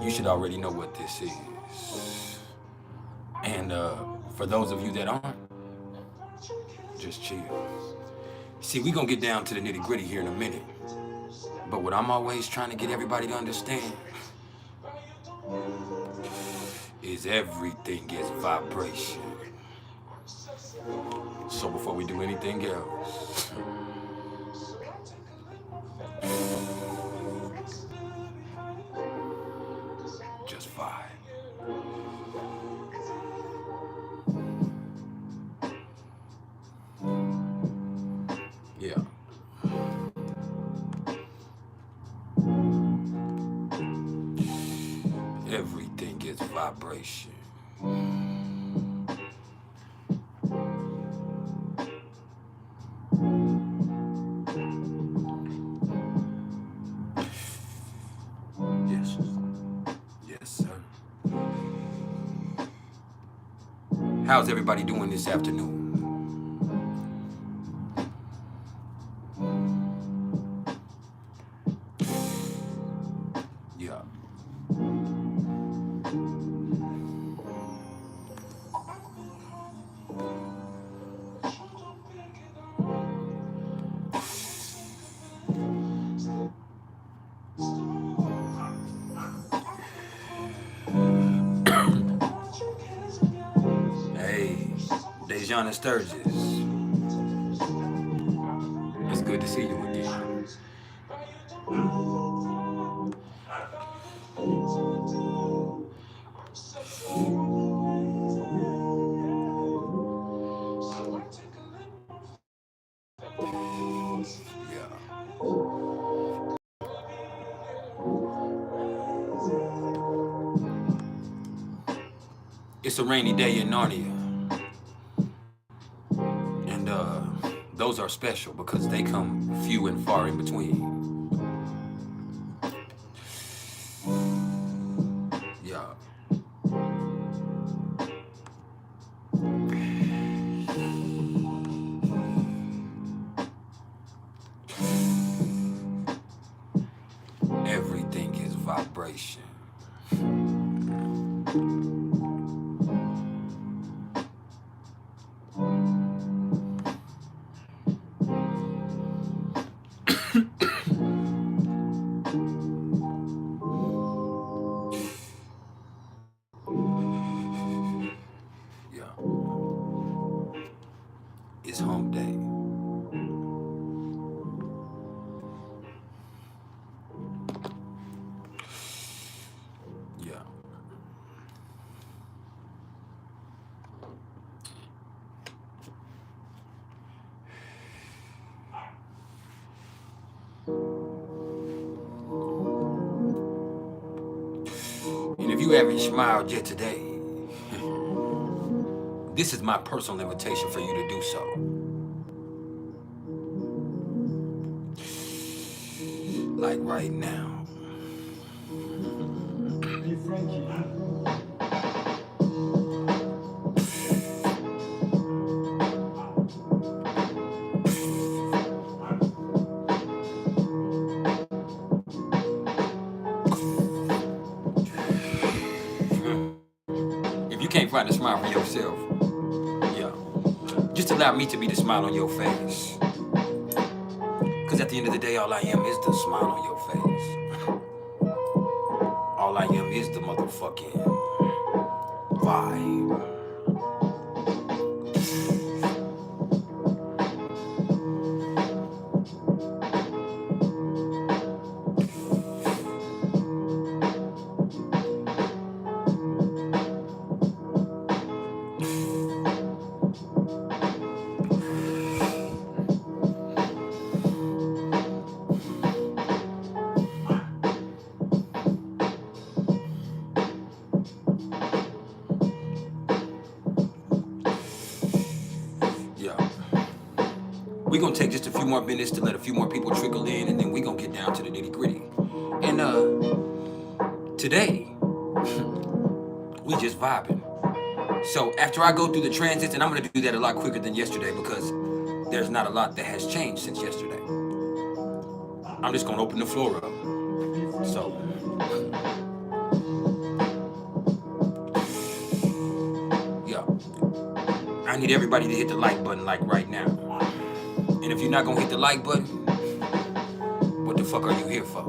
you should already know what this is. And for those of you that aren't, just chill. See, we gonna get down to the nitty gritty here in a minute. But what I'm always trying to get everybody to understand is everything is vibration. So before we do anything else, just vibe. Yeah. Everything is vibration. Yes. Yes, sir. How's everybody doing this afternoon? Yeah. Hey, Dejan and Sturgis. It's good to see you again. It's a rainy day in Narnia. And those are special because they come few and far in between. Yeah. Everything is vibration. It's hump day. Yeah. And if you haven't smiled yet today, this is my personal invitation for you to do so. Like right now. Hey, Frankie. If you can't find a smile for yourself, yeah, just allow me to be the smile on your face. Because at the end of the day, all I am is the smile on your face. All I am is the motherfucking vibe. We're going to take just a few more minutes to let a few more people trickle in, and then we're going to get down to the nitty gritty. And today, we just vibing. So after I go through the transits, and I'm going to do that a lot quicker than yesterday because there's not a lot that has changed since yesterday. I'm just going to open the floor up. So need everybody to hit the like button like right now. And if you're not gonna hit the like button, what the fuck are you here for?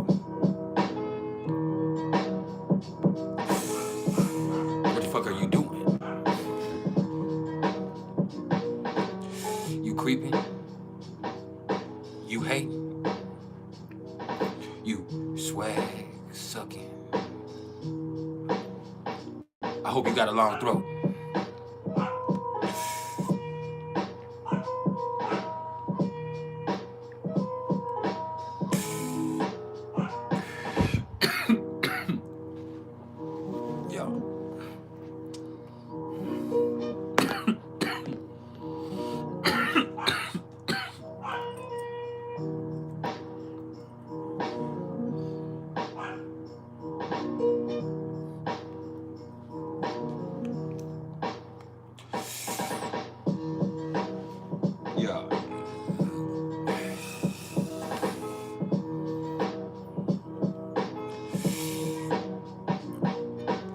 What the fuck are you doing? You creeping? You hating? You swag sucking? I hope you got a long throat.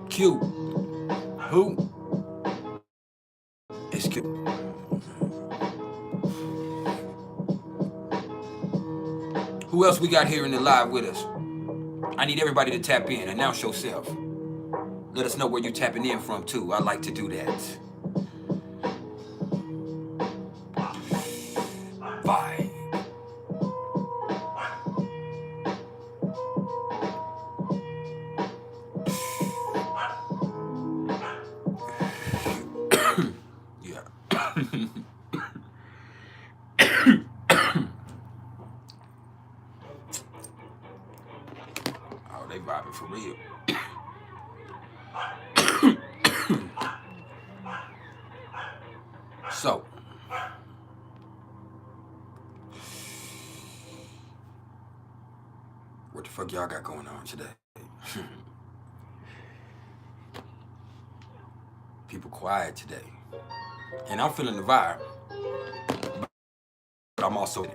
Q. Who? It's Q. Who else we got here in the live with us? I need everybody to tap in. Announce yourself. Let us know where you're tapping in from too. I like to do that. ViBe. Oh, they vibing for real. So, what the fuck y'all got going on today? People quiet today. And I'm feeling the vibe. But I'm also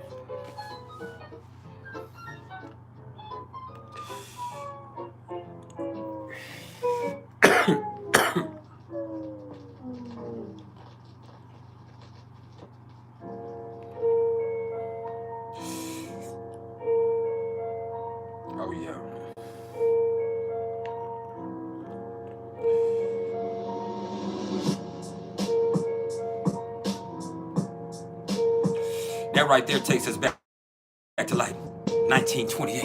oh yeah. That right there takes us back to like 1928.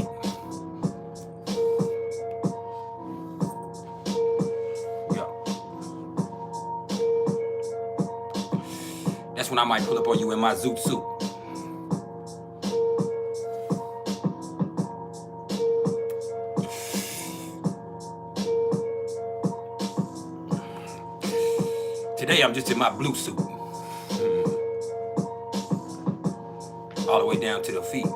Yeah. That's when I might pull up on you in my zoot suit. Today I'm just in my blue suit. All the way down to the feet.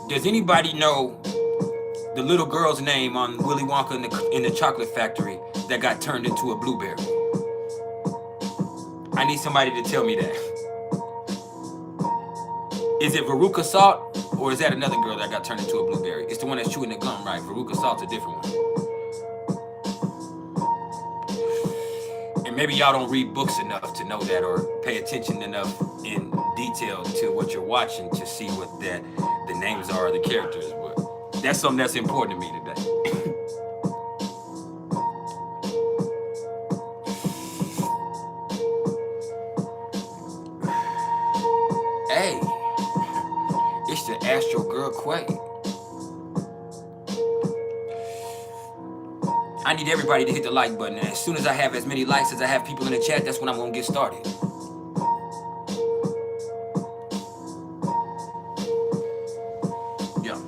Does anybody know the little girl's name on Willy Wonka in the chocolate factory that got turned into a blueberry? I need somebody to tell me that. Is it Veruca Salt, or is that another girl that got turned into a blueberry? It's the one that's chewing the gum, right? Veruca Salt's a different one. And maybe y'all don't read books enough to know that, or pay attention enough in detail to what you're watching to see what the names are of the characters. But that's something that's important to me today. Hey. It's the Astro Girl Quay. I need everybody to hit the like button. And as soon as I have as many likes as I have people in the chat, that's when I'm gonna get started. Yeah.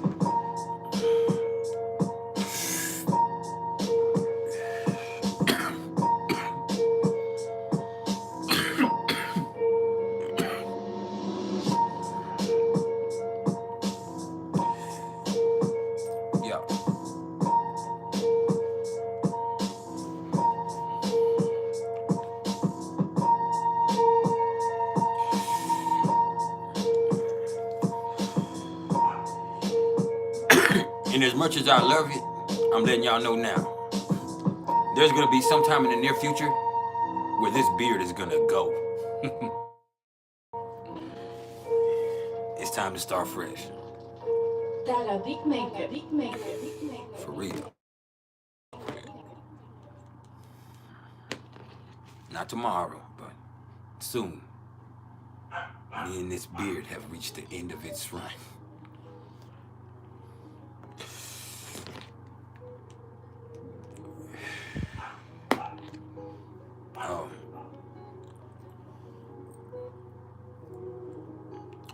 And as much as I love it, I'm letting y'all know now. There's gonna be some time in the near future where this beard is gonna go. It's time to start fresh. For real. Not tomorrow, but soon. Me and this beard have reached the end of its run.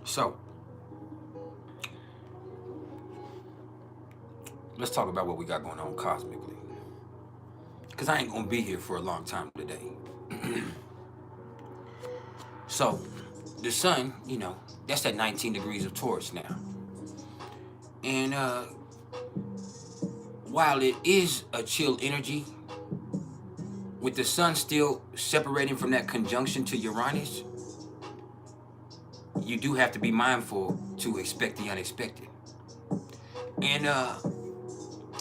So, let's talk about what we got going on cosmically. Because I ain't going to be here for a long time today. So, the sun, you know, that's at 19 degrees of Taurus now. And while it is a chill energy, with the sun still separating from that conjunction to Uranus, you do have to be mindful to expect the unexpected. And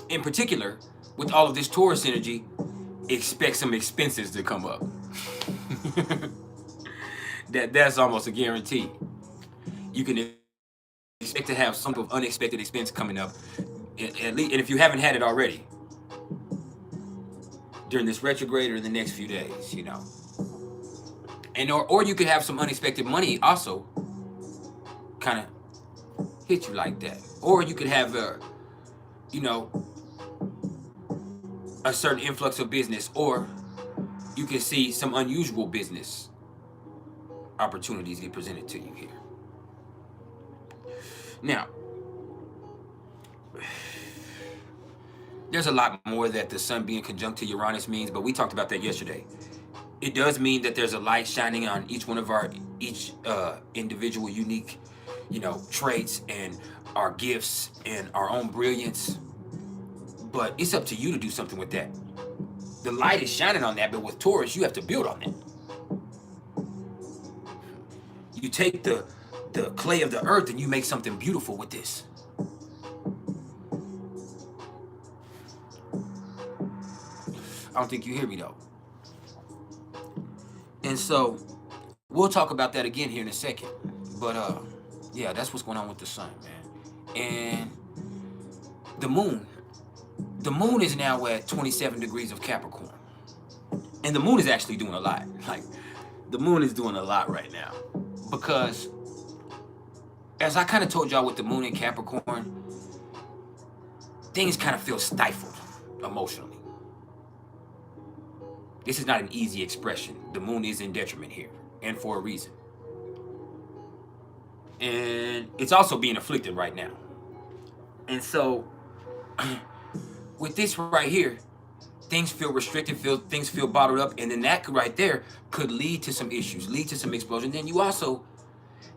in particular, with all of this Taurus energy, expect some expenses to come up. That's almost a guarantee. You can expect to have some sort of unexpected expense coming up, at least, and if you haven't had it already, during this retrograde or in the next few days, you know. And or you could have some unexpected money also kind of hit you like that. Or you could have you know, a certain influx of business, or you can see some unusual business opportunities get presented to you here. Now, there's a lot more that the sun being conjunct to Uranus means, but we talked about that yesterday. It does mean that there's a light shining on each one of our individual unique, you know, traits and our gifts and our own brilliance. But it's up to you to do something with that. The light is shining on that, but with Taurus, you have to build on that. You take the clay of the earth and you make something beautiful with this. I don't think you hear me though. And so we'll talk about that again here in a second. But yeah, that's what's going on with the sun, man. And the moon. The moon is now at 27 degrees of Capricorn. And the moon is actually doing a lot. Like, the moon is doing a lot right now. Because, as I kind of told y'all with the moon in Capricorn, things kind of feel stifled emotionally. This is not an easy expression. The moon is in detriment here, and for a reason. And it's also being afflicted right now. And so, with this right here, things feel restricted, things feel bottled up, and then that right there could lead to some issues, lead to some explosion. Then you also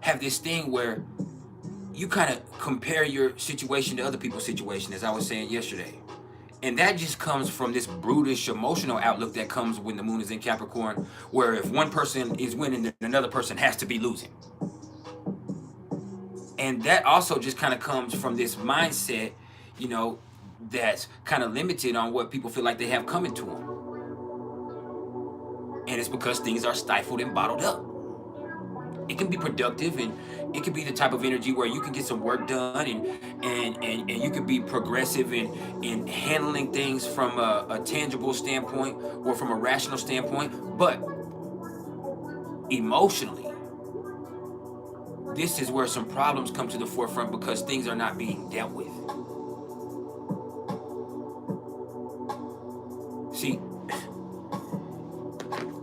have this thing where you kind of compare your situation to other people's situation, as I was saying yesterday. And that just comes from this brutish emotional outlook that comes when the moon is in Capricorn, where if one person is winning, then another person has to be losing. And that also just kind of comes from this mindset, you know, that's kind of limited on what people feel like they have coming to them. And it's because things are stifled and bottled up. It can be productive, and it can be the type of energy where you can get some work done, and you can be progressive in handling things from a tangible standpoint or from a rational standpoint. But emotionally, this is where some problems come to the forefront because things are not being dealt with. See,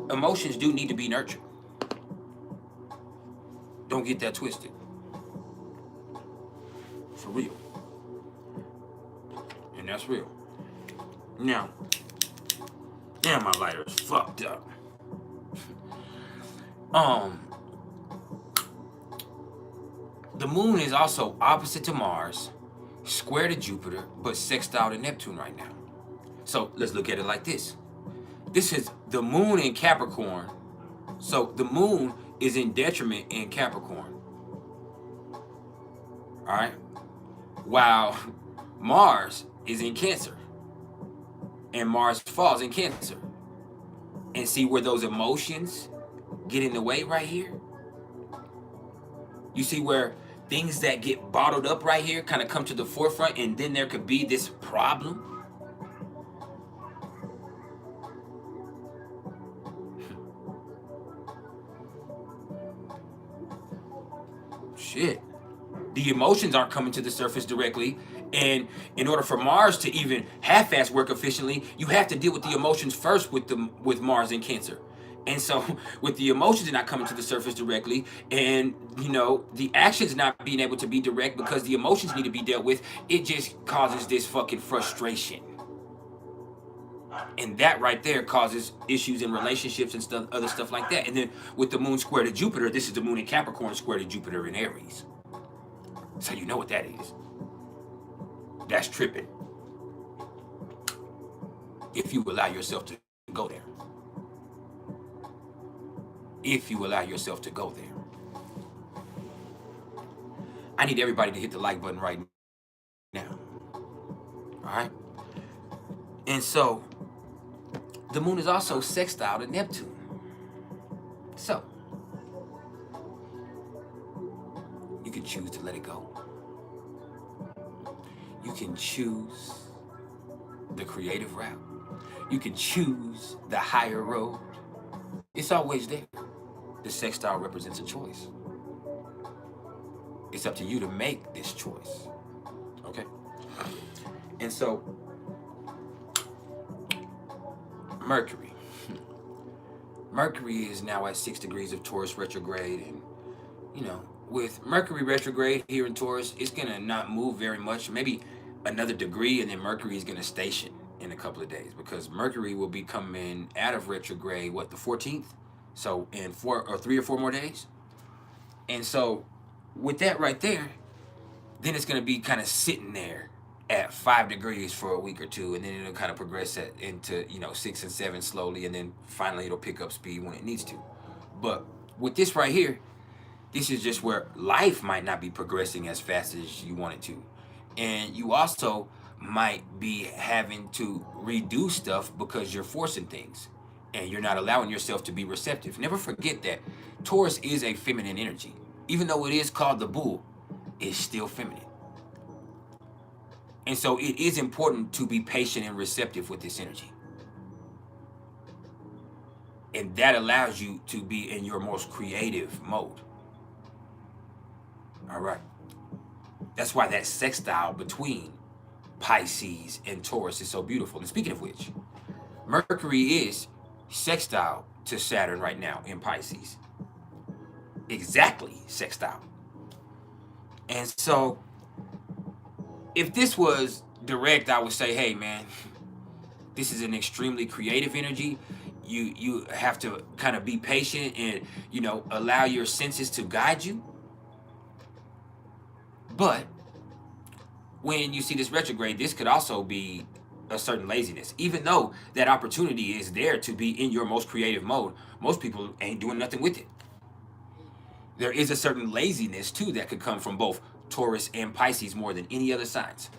emotions do need to be nurtured. Don't get that twisted. For real. And that's real. Now, damn, my lighter is fucked up. The moon is also opposite to Mars, square to Jupiter, but sextile to Neptune right now. So let's look at it like this. This is the moon in Capricorn. So the moon is in detriment in Capricorn. All right. While Mars is in Cancer. And Mars falls in Cancer. And see where those emotions get in the way right here? You see where things that get bottled up right here kind of come to the forefront, and then there could be this problem? Shit. The emotions aren't coming to the surface directly, and in order for Mars to even half-ass work efficiently, you have to deal with the emotions first with Mars in Cancer. And so with the emotions not coming to the surface directly, and you know, the actions not being able to be direct because the emotions need to be dealt with, it just causes this fucking frustration. And that right there causes issues in relationships and stuff, other stuff like that. And then with the moon square to Jupiter, this is the moon in Capricorn square to Jupiter in Aries. So you know what that is. That's tripping. If you allow yourself to go there. If you allow yourself to go there. I need everybody to hit the like button right now. All right? And so, the moon is also sextile to Neptune. So, you can choose to let it go. You can choose the creative route. You can choose the higher road. It's always there. The sextile represents a choice. It's up to you to make this choice. Okay? And so, Mercury. Mercury is now at 6 degrees of Taurus retrograde. And, you know, with Mercury retrograde here in Taurus, it's going to not move very much. Maybe another degree, and then Mercury is going to station in a couple of days. Because Mercury will be coming out of retrograde, what, the 14th? So, in 3 or 4 more days. And so, with that right there, then it's going to be kind of sitting there at 5 degrees for a week or two, and then it'll kind of progress into, you know, 6 and 7 slowly, and then finally it'll pick up speed when it needs to. But with this right here, this is just where life might not be progressing as fast as you want it to. And you also might be having to redo stuff because you're forcing things and you're not allowing yourself to be receptive. Never forget that Taurus is a feminine energy. Even though it is called the bull, it's still feminine. And so it is important to be patient and receptive with this energy. And that allows you to be in your most creative mode. All right. That's why that sextile between Pisces and Taurus is so beautiful. And speaking of which, Mercury is sextile to Saturn right now in Pisces. Exactly sextile. And so, if this was direct, I would say, hey, man, this is an extremely creative energy. You have to kind of be patient and, you know, allow your senses to guide you. But when you see this retrograde, this could also be a certain laziness. Even though that opportunity is there to be in your most creative mode, most people ain't doing nothing with it. There is a certain laziness, too, that could come from both Taurus and Pisces more than any other signs.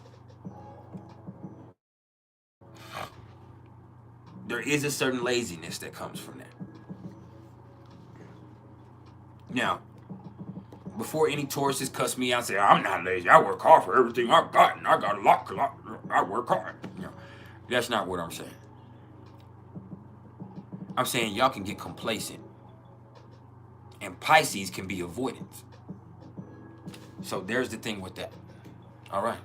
There is a certain laziness that comes from that. Now, before any Tauruses cuss me out and say, I'm not lazy, I work hard for everything I've got, and I got a lot, I work hard. You know, that's not what I'm saying. I'm saying y'all can get complacent. And Pisces can be avoidant. So there's the thing with that. All right.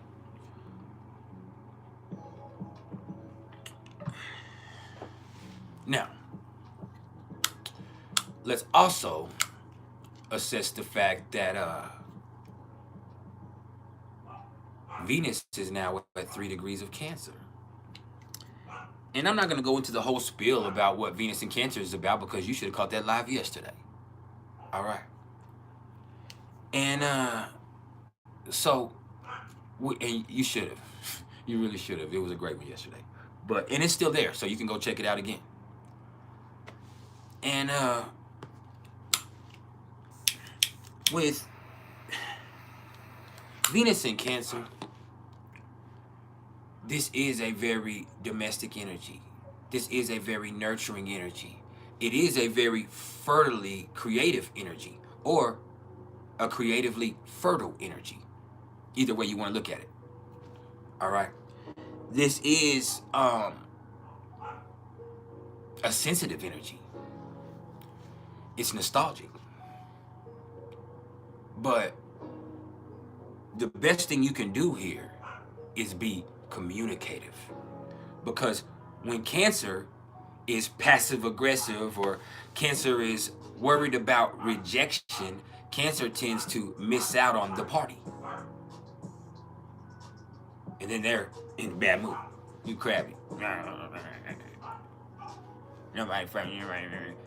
Now, let's also assess the fact that Venus is now at 3 degrees of Cancer. And I'm not going to go into the whole spiel about what Venus and Cancer is about because you should have caught that live yesterday. All right. And so, and you should have. You really should have. It was a great one yesterday. And it's still there, so you can go check it out again. And with Venus in Cancer, this is a very domestic energy. This is a very nurturing energy. It is a very fertily creative energy, or a creatively fertile energy. Either way you want to look at it. All right. This is a sensitive energy. It's nostalgic. But the best thing you can do here is be communicative. Because when Cancer is passive aggressive, or Cancer is worried about rejection, Cancer tends to miss out on the party. And then they're in a bad mood. You crabby. Nobody fighting you,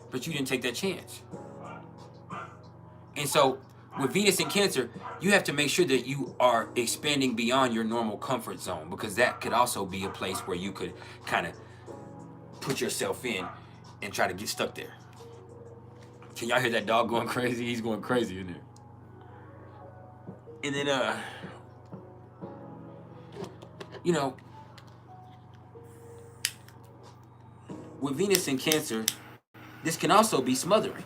but you didn't take that chance. And so with Venus in Cancer, you have to make sure that you are expanding beyond your normal comfort zone, because that could also be a place where you could kind of put yourself in and try to get stuck there. Can y'all hear that dog going crazy? He's going crazy in there. And then, you know, with Venus in Cancer, this can also be smothering.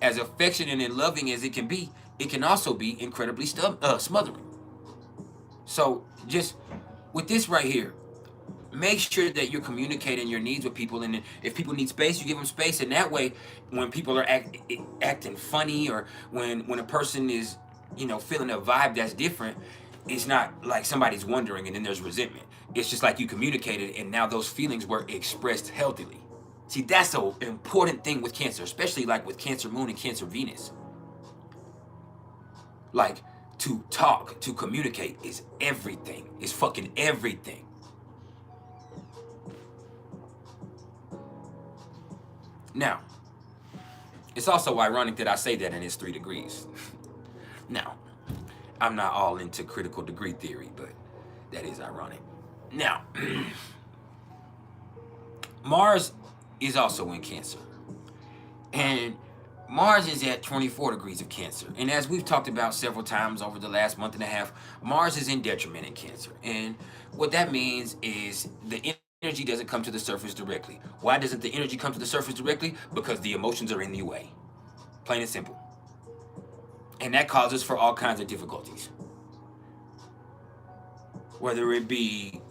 As affectionate and loving as it can also be incredibly smothering. So just with this right here, make sure that you're communicating your needs with people, and if people need space, you give them space. And that way, when people are acting funny, or when a person is, you know, feeling a vibe that's different, it's not like somebody's wondering and then there's resentment. It's just like you communicated, and now those feelings were expressed healthily. See, that's an important thing with Cancer, especially like with Cancer Moon and Cancer Venus. Like, to talk, to communicate is everything. It's fucking everything. Now, it's also ironic that I say that, and it's 3 degrees. Now, I'm not all into critical degree theory, but that is ironic. Now, Mars is also in Cancer. And Mars is at 24 degrees of Cancer. And as we've talked about several times over the last month and a half, Mars is in detriment in Cancer. And what that means is the energy doesn't come to the surface directly. Why doesn't the energy come to the surface directly? Because the emotions are in the way. Plain and simple. And that causes for all kinds of difficulties. Whether it be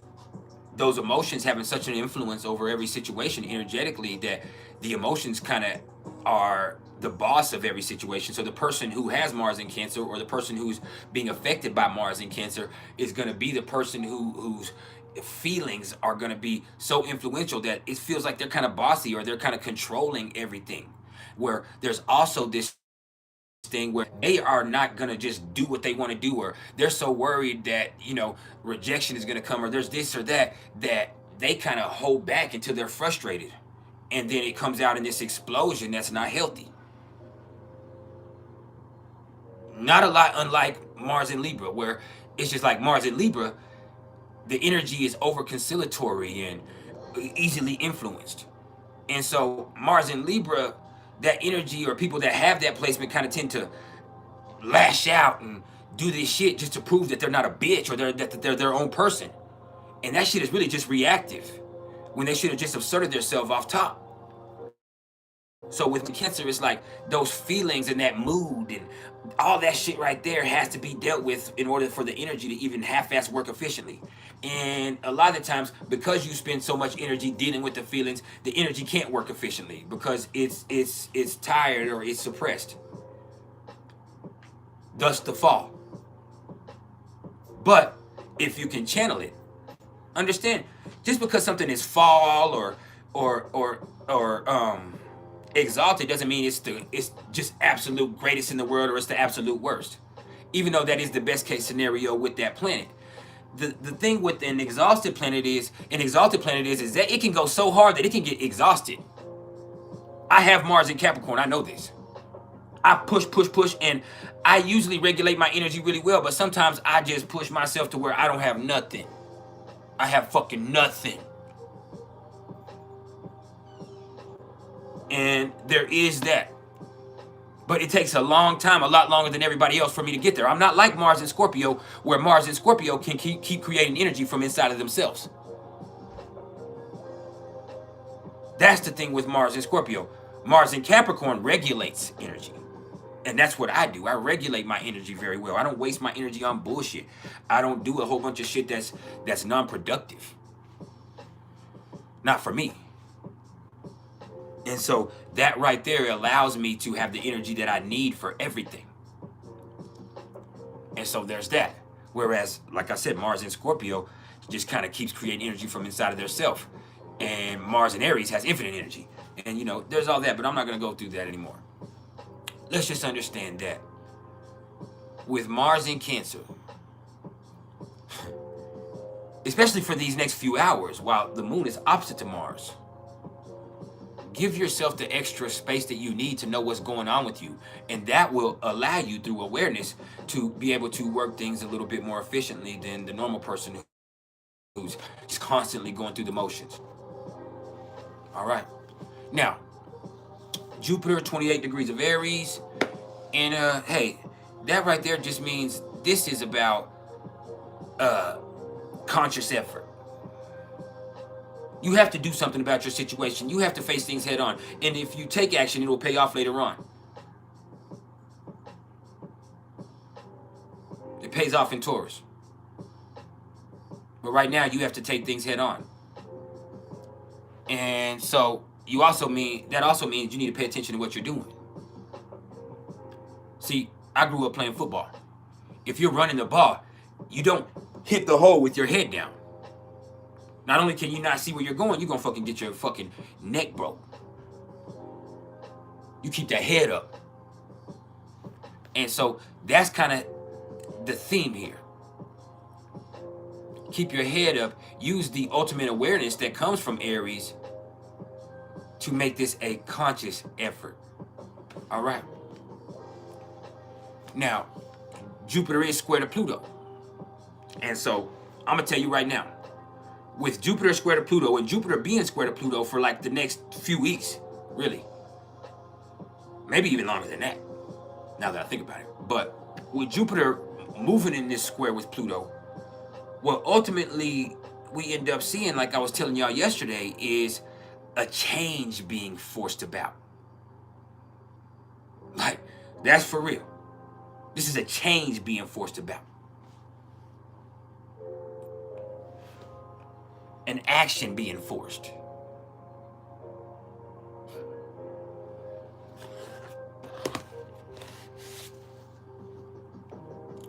those emotions having such an influence over every situation energetically that the emotions kind of are the boss of every situation. So the person who has Mars in Cancer, or the person who's being affected by Mars in Cancer, is going to be the person whose feelings are going to be so influential that it feels like they're kind of bossy, or they're kind of controlling everything. Where there's also this thing where they are not going to just do what they want to do, or they're so worried that, you know, rejection is going to come, or there's this or that they kind of hold back until they're frustrated, and then it comes out in this explosion that's not healthy. Not a lot unlike Mars in Libra, where it's just like Mars in Libra, the energy is over conciliatory and easily influenced. And so Mars in Libra, that energy, or people that have that placement, kind of tend to lash out and do this shit just to prove that they're not a bitch, or that they're their own person. And that shit is really just reactive, when they should have just asserted themselves off top. So with Cancer, it's like those feelings and that mood and all that shit right there has to be dealt with in order for the energy to even half-ass work efficiently. And a lot of the times, because you spend so much energy dealing with the feelings, the energy can't work efficiently because it's tired, or it's suppressed. Thus the fall. But if you can channel it, understand, just because something is fall or exalted doesn't mean it's just absolute greatest in the world, or it's the absolute worst. Even though that is the best case scenario with that planet. The thing with an exhausted planet is that it can go so hard that it can get exhausted. I have Mars in Capricorn, I know this. I push, and I usually regulate my energy really well, but sometimes I just push myself to where I don't have nothing. I have fucking nothing. And there is that. But it takes a long time, a lot longer than everybody else for me to get there. I'm not like Mars and Scorpio, where Mars and Scorpio can keep creating energy from inside of themselves. That's the thing with Mars and Scorpio. Mars in Capricorn regulates energy. And that's what I do. I regulate my energy very well. I don't waste my energy on bullshit. I don't do a whole bunch of shit that's non-productive. Not for me. And so that right there allows me to have the energy that I need for everything. And so there's that. Whereas, like I said, Mars in Scorpio just kind of keeps creating energy from inside of their self. And Mars in Aries has infinite energy. And, you know, there's all that, but I'm not going to go through that anymore. Let's just understand that with Mars in Cancer, especially for these next few hours, while the moon is opposite to Mars, give yourself the extra space that you need to know what's going on with you. And that will allow you, through awareness, to be able to work things a little bit more efficiently than the normal person who's just constantly going through the motions. All right. Now, Jupiter, 28 degrees of Aries. And, hey, that right there just means this is about conscious effort. You have to do something about your situation. You have to face things head on. And if you take action, it will pay off later on. It pays off in Taurus. But right now, you have to take things head on. And so that also means you need to pay attention to what you're doing. See, I grew up playing football. If you're running the ball, you don't hit the hole with your head down. Not only can you not see where you're going, you're going to fucking get your fucking neck broke. You keep that head up. And so that's kind of the theme here. Keep your head up. Use the ultimate awareness that comes from Aries to make this a conscious effort. All right. Now, Jupiter is square to Pluto. And so I'm going to tell you right now, with Jupiter square to Pluto, and Jupiter being square to Pluto for like the next few weeks, really, maybe even longer than that, now that I think about it. But with Jupiter moving in this square with Pluto, what ultimately we end up seeing, like I was telling y'all yesterday, is a change being forced about. Like, that's for real. This is a change being forced about. An action being forced.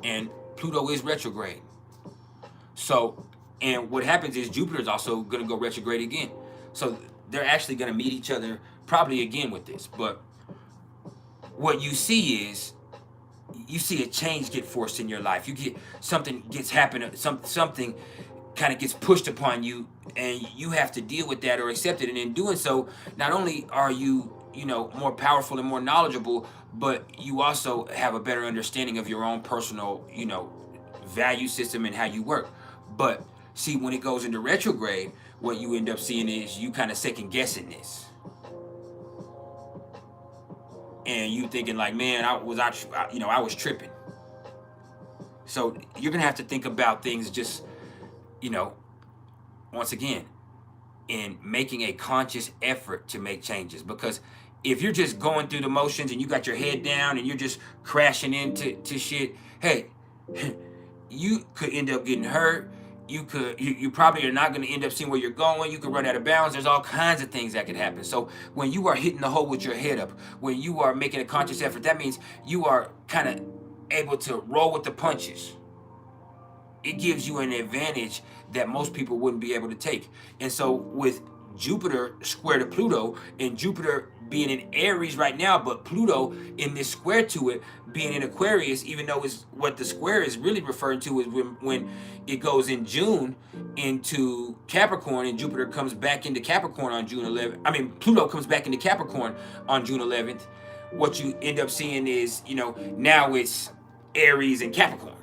And Pluto is retrograde. So, and what happens is Jupiter is also going to go retrograde again. So they're actually going to meet each other probably again with this. But what you see is, you see a change get forced in your life. You get something gets happening, something kind of gets pushed upon you, and you have to deal with that or accept it. And in doing so, not only are you, more powerful and more knowledgeable, but you also have a better understanding of your own personal, value system and how you work. But see, when it goes into retrograde, what you end up seeing is you kind of second guessing this. And you thinking like, man, I was tripping. So you're going to have to think about things just, once again, in making a conscious effort to make changes. Because if you're just going through the motions and you got your head down and you're just crashing into shit, hey, you could end up getting hurt. You probably are not going to end up seeing where you're going. You could run out of bounds. There's all kinds of things that could happen. So when you are hitting the hole with your head up, when you are making a conscious effort, that means you are kind of able to roll with the punches. It gives you an advantage that most people wouldn't be able to take. And so with Jupiter square to Pluto, and Jupiter being in Aries right now, but Pluto in this square to it being in Aquarius, even though it's what the square is really referring to is when it goes in June into Capricorn, and Jupiter comes back into Capricorn on June 11th. Pluto comes back into Capricorn on June 11th. What you end up seeing is, now it's Aries and Capricorn.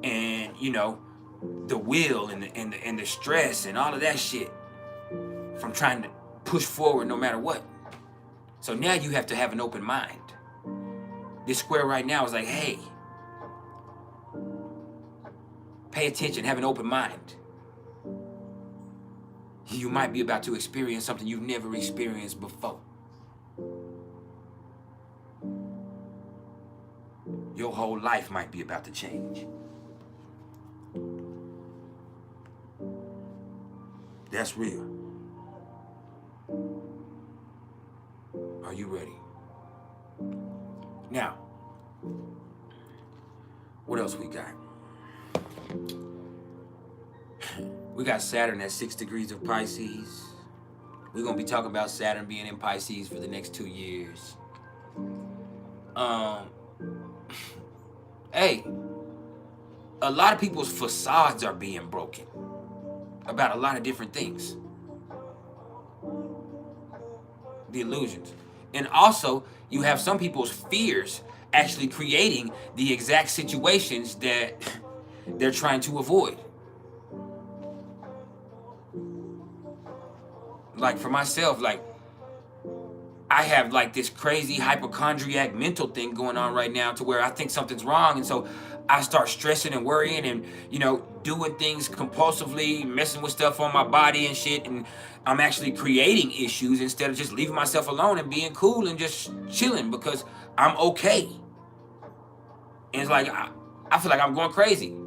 And, the will and the stress and all of that shit from trying push forward no matter what. So now you have to have an open mind. This square right now is like, hey, pay attention, have an open mind. You might be about to experience something you've never experienced before. Your whole life might be about to change. That's real. Are you ready? Now, what else we got? We got Saturn at 6 degrees of Pisces. We're going to be talking about Saturn being in Pisces for the next 2 years. Hey, a lot of people's facades are being broken about a lot of different things. The illusions. And also, you have some people's fears actually creating the exact situations that they're trying to avoid. Like for myself, like I have like this crazy hypochondriac mental thing going on right now to where I think something's wrong. And so I start stressing and worrying and, you know, doing things compulsively, messing with stuff on my body and shit. And I'm actually creating issues instead of just leaving myself alone and being cool and just chilling because I'm okay. And it's like, I feel like I'm going crazy.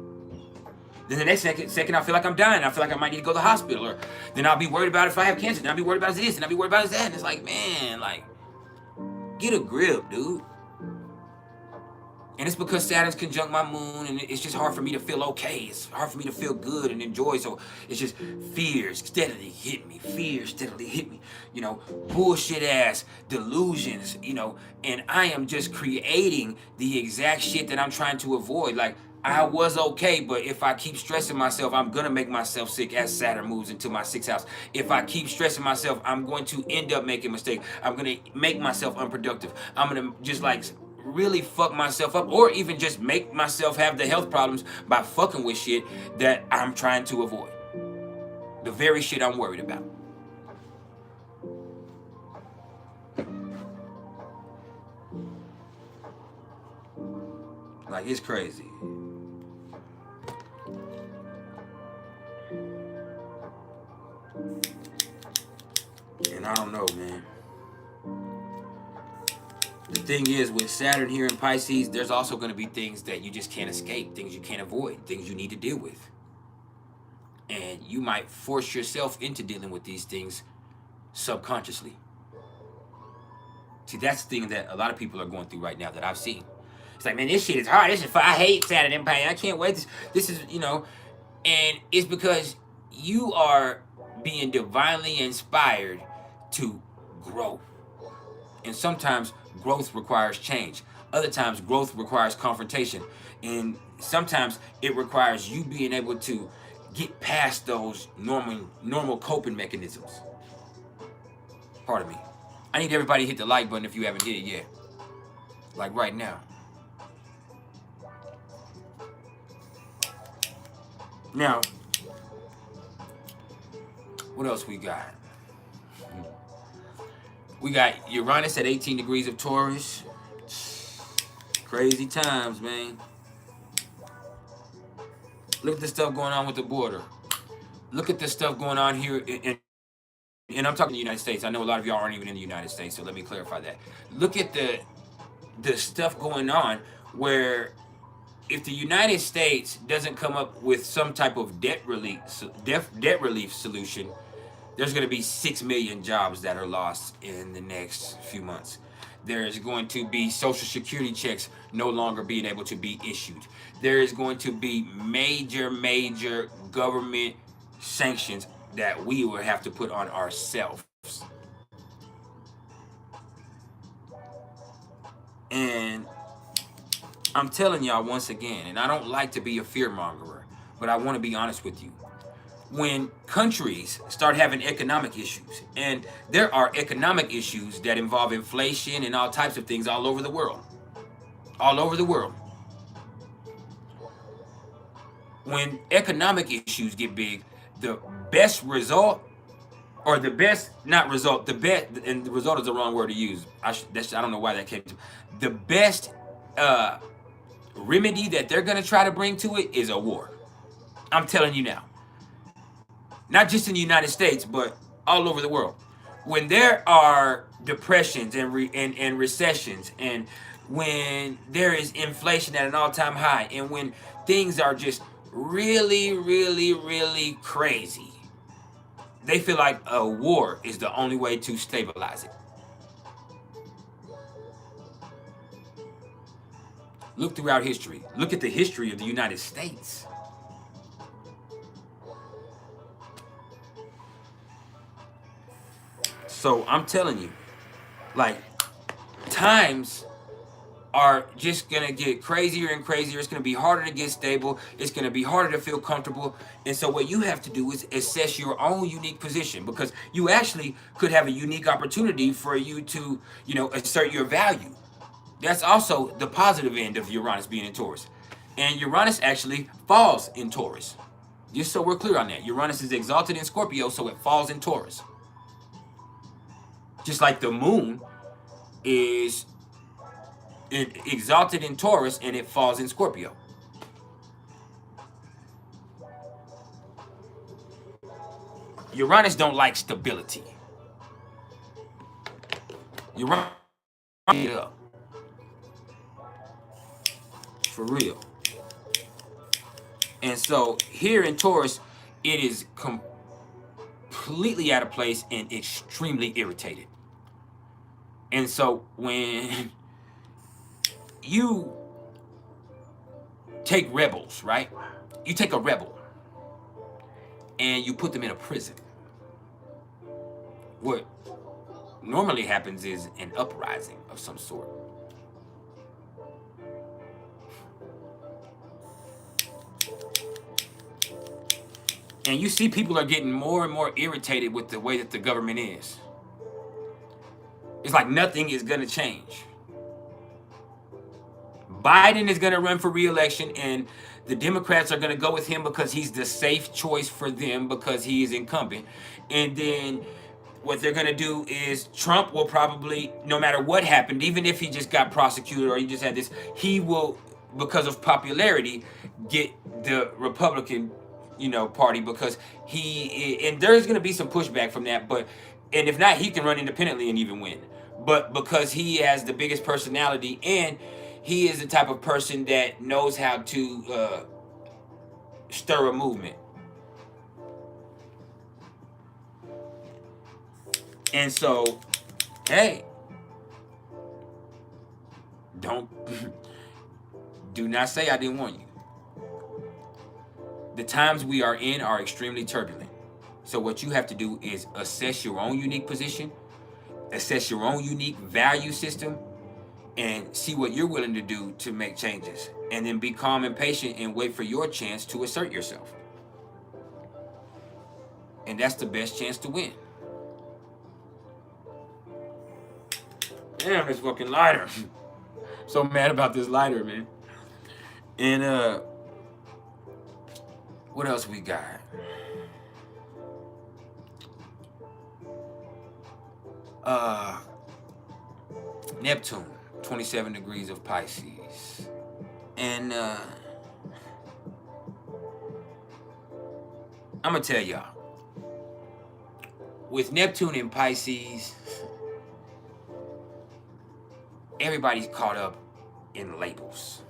Then the next second, I feel like I'm dying. I feel like I might need to go to the hospital. Or then I'll be worried about if I have cancer. Then I'll be worried about this. And I'll be worried about that. And it's like, man, like, get a grip, dude. And it's because Saturn's conjunct my moon. And it's just hard for me to feel okay. It's hard for me to feel good and enjoy. So it's just fears steadily hit me. Fears steadily hit me. You know, bullshit ass delusions, you know. And I am just creating the exact shit that I'm trying to avoid. Like, I was okay, but if I keep stressing myself, I'm going to make myself sick as Saturn moves into my 6th house. If I keep stressing myself, I'm going to end up making mistakes. I'm going to make myself unproductive. I'm going to just like really fuck myself up or even just make myself have the health problems by fucking with shit that I'm trying to avoid. The very shit I'm worried about. Like, it's crazy. And I don't know, man. The thing is, with Saturn here in Pisces, there's also going to be things that you just can't escape, things you can't avoid, things you need to deal with. And you might force yourself into dealing with these things subconsciously. See, that's the thing that a lot of people are going through right now that I've seen. It's like, man, this shit is hard. This is fun. I hate Saturn in Pisces. I can't wait. This is, you know, and it's because you are being divinely inspired to grow. And sometimes growth requires change. Other times growth requires confrontation. And sometimes it requires you being able to get past those normal coping mechanisms. Pardon me. I need everybody to hit the like button if you haven't hit it yet. Like right now. Now, what else we got? We got Uranus at 18 degrees of Taurus. Crazy times, man. Look at the stuff going on with the border. Look at the stuff going on here and I'm talking the United States. I know a lot of y'all aren't even in the United States, so let me clarify that. Look at the stuff going on where if the United States doesn't come up with some type of debt relief solution, there's going to be 6 million jobs that are lost in the next few months. There's going to be Social Security checks no longer being able to be issued. There is going to be major government sanctions that we will have to put on ourselves. And I'm telling y'all once again, and I don't like to be a fearmongerer, but I want to be honest with you. When countries start having economic issues, and there are economic issues that involve inflation and all types of things all over the world. All over the world. When economic issues get big, the best result or the best, not result, the best, and the result is the wrong word to use. I don't know why that came to. The best remedy that they're gonna try to bring to it is a war. I'm telling you now. Not just in the United States, but all over the world. When there are depressions and recessions, and when there is inflation at an all-time high, and when things are just really, really, really crazy, they feel like a war is the only way to stabilize it. Look throughout history. Look at the history of the United States. So I'm telling you, like, times are just gonna get crazier and crazier. It's gonna be harder to get stable. It's gonna be harder to feel comfortable. And so what you have to do is assess your own unique position, because you actually could have a unique opportunity for you to, assert your value. That's also the positive end of Uranus being in Taurus. And Uranus actually falls in Taurus. Just so we're clear on that. Uranus is exalted in Scorpio, so it falls in Taurus. Just like the moon is exalted in Taurus and it falls in Scorpio. Uranus don't like stability. Uranus up. For real. And so here in Taurus, it is completely out of place and extremely irritated. And so when you take rebels, right? You take a rebel and you put them in a prison. What normally happens is an uprising of some sort. And you see people are getting more and more irritated with the way that the government is. It's like nothing is going to change. Biden is going to run for re-election, and the Democrats are going to go with him because he's the safe choice for them because he is incumbent. And then what they're going to do is Trump will probably, no matter what happened, even if he just got prosecuted or he just had this, he will, because of popularity, get the Republican party, because and there's going to be some pushback from that, and if not, he can run independently and even win. But because he has the biggest personality and he is the type of person that knows how to stir a movement. And so, hey, do not say I didn't warn you. The times we are in are extremely turbulent. So what you have to do is assess your own unique position, assess your own unique value system, and see what you're willing to do to make changes. And then be calm and patient and wait for your chance to assert yourself. And that's the best chance to win. Damn, this fucking lighter. So mad about this lighter, man. And what else we got? Neptune, 27 degrees of Pisces. And I'm gonna tell y'all, with Neptune in Pisces, everybody's caught up in labels.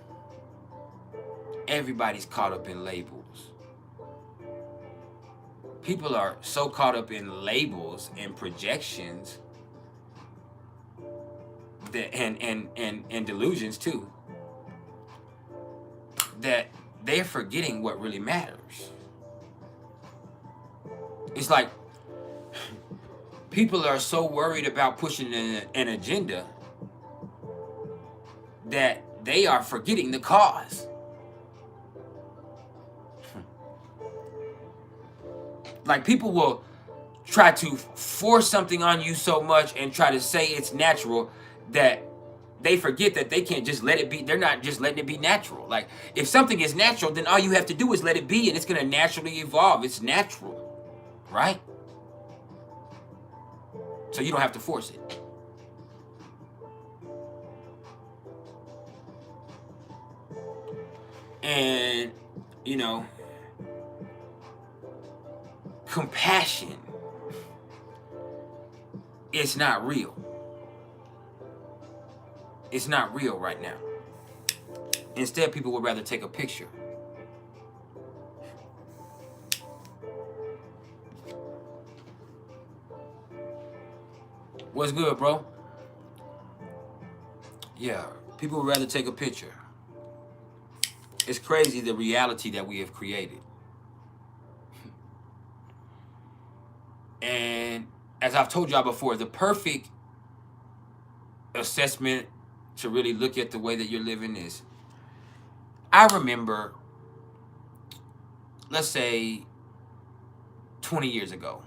Everybody's caught up in labels. People are so caught up in labels and projections that and delusions too, that they're forgetting what really matters. It's like people are so worried about pushing an agenda that they are forgetting the cause. Like, people will try to force something on you so much and try to say it's natural that they forget that they can't just let it be. They're not just letting it be natural. Like, if something is natural, then all you have to do is let it be, and it's going to naturally evolve. It's natural, right? So you don't have to force it. And, you know, compassion, it's not real. It's not real right now. Instead, people would rather take a picture. What's good, bro? Yeah, people would rather take a picture. It's crazy the reality that we have created. And as I've told y'all before, the perfect assessment to really look at the way that you're living is, I remember, let's say 20 years ago.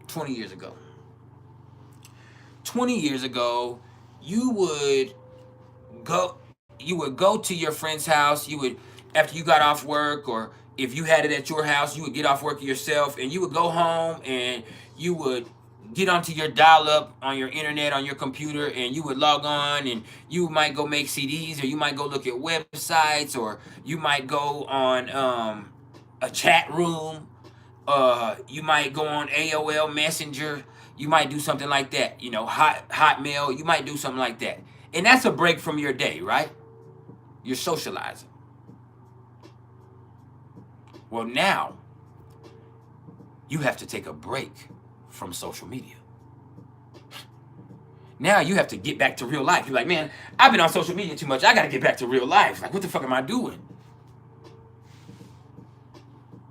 20 years ago. 20 years ago, you would go to your friend's house. You would, after you got off work, or if you had it at your house, you would get off work yourself, and you would go home and you would get onto your dial-up on your internet, on your computer, and you would log on, and you might go make CDs, or you might go look at websites, or you might go on a chat room. You might go on AOL Messenger. You might do something like that. You know, Hotmail. You might do something like that. And that's a break from your day, right? You're socializing. Well, now you have to take a break from social media. Now you have to get back to real life. You're like, man, I've been on social media too much. I got to get back to real life. Like, what the fuck am I doing?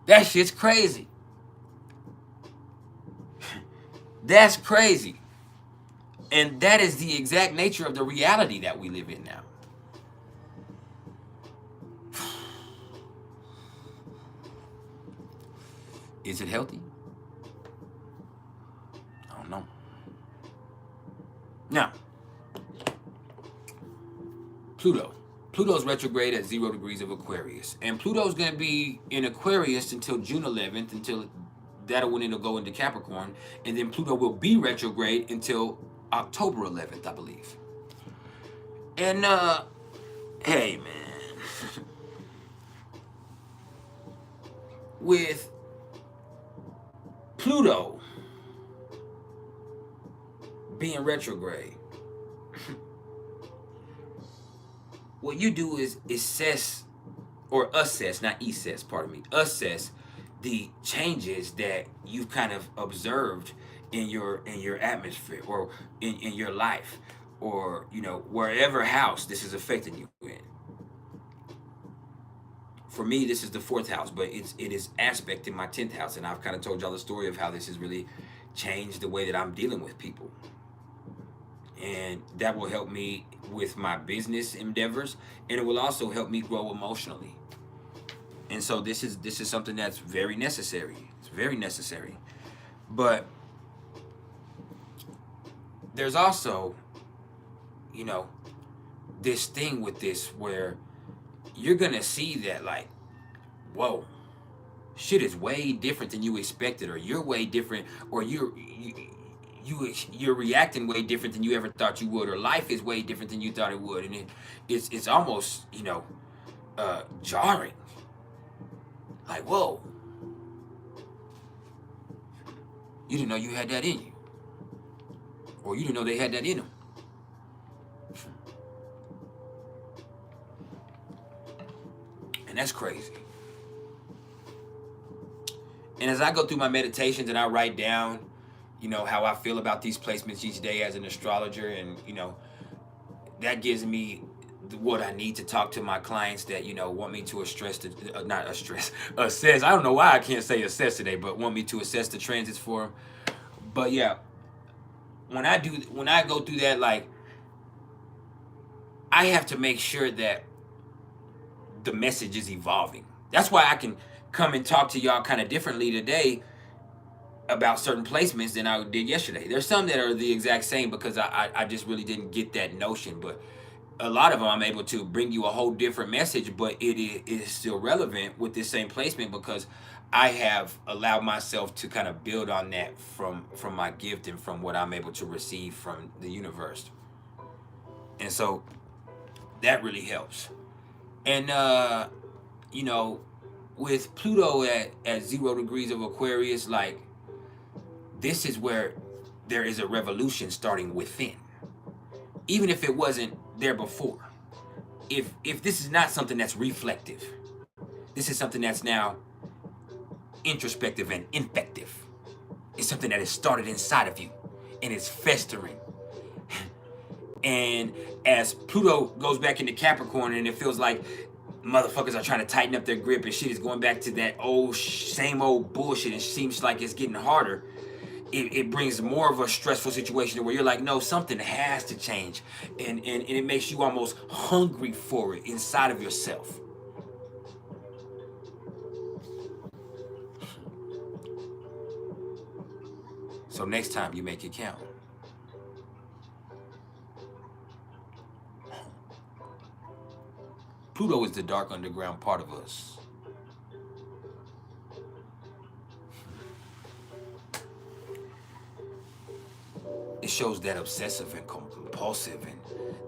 That shit's crazy. That's crazy. And that is the exact nature of the reality that we live in now. Is it healthy? I don't know. Now, Pluto. Pluto's retrograde at 0 degrees of Aquarius. And Pluto's going to be in Aquarius until June 11th, until that'll when it'll go into Capricorn. And then Pluto will be retrograde until October 11th, I believe. And, hey, man. With Pluto being retrograde, what you do is assess, assess the changes that you've kind of observed in your atmosphere, or in your life, or, you know, wherever house this is affecting you in. For me, this is the 4th house, but it is aspect in my 10th house, and I've kind of told y'all the story of how this has really changed the way that I'm dealing with people. And that will help me with my business endeavors, and it will also help me grow emotionally. And so this is something that's very necessary. It's very necessary. But there's also, you know, this thing with this where you're gonna see that, like, whoa, shit is way different than you expected, or you're way different, or you're reacting way different than you ever thought you would, or life is way different than you thought it would, and it's almost, you know, jarring. Like, whoa, you didn't know you had that in you, or you didn't know they had that in them. And that's crazy. And as I go through my meditations and I write down, you know, how I feel about these placements each day as an astrologer, and, you know, that gives me what I need to talk to my clients that, you know, want me to assess. I don't know why I can't say assess today, but want me to assess the transits for them. But yeah, when I go through that, like, I have to make sure that the message is evolving. That's why I can come and talk to y'all kind of differently today about certain placements than I did yesterday. There's some that are the exact same because I just really didn't get that notion, but a lot of them I'm able to bring you a whole different message, but it is still relevant with this same placement because I have allowed myself to kind of build on that from my gift and from what I'm able to receive from the universe. And so that really helps. And you know, with Pluto at 0 degrees of Aquarius, like, this is where there is a revolution starting within. Even if it wasn't there before. If this is not something that's reflective, this is something that's now introspective and infective. It's something that has started inside of you and it's festering. And as Pluto goes back into Capricorn and it feels like motherfuckers are trying to tighten up their grip and shit is going back to that old same old bullshit and seems like it's getting harder, it brings more of a stressful situation where you're like, no, something has to change. And it makes you almost hungry for it inside of yourself. So next time you make it count. Pluto is the dark underground part of us. It shows that obsessive and compulsive and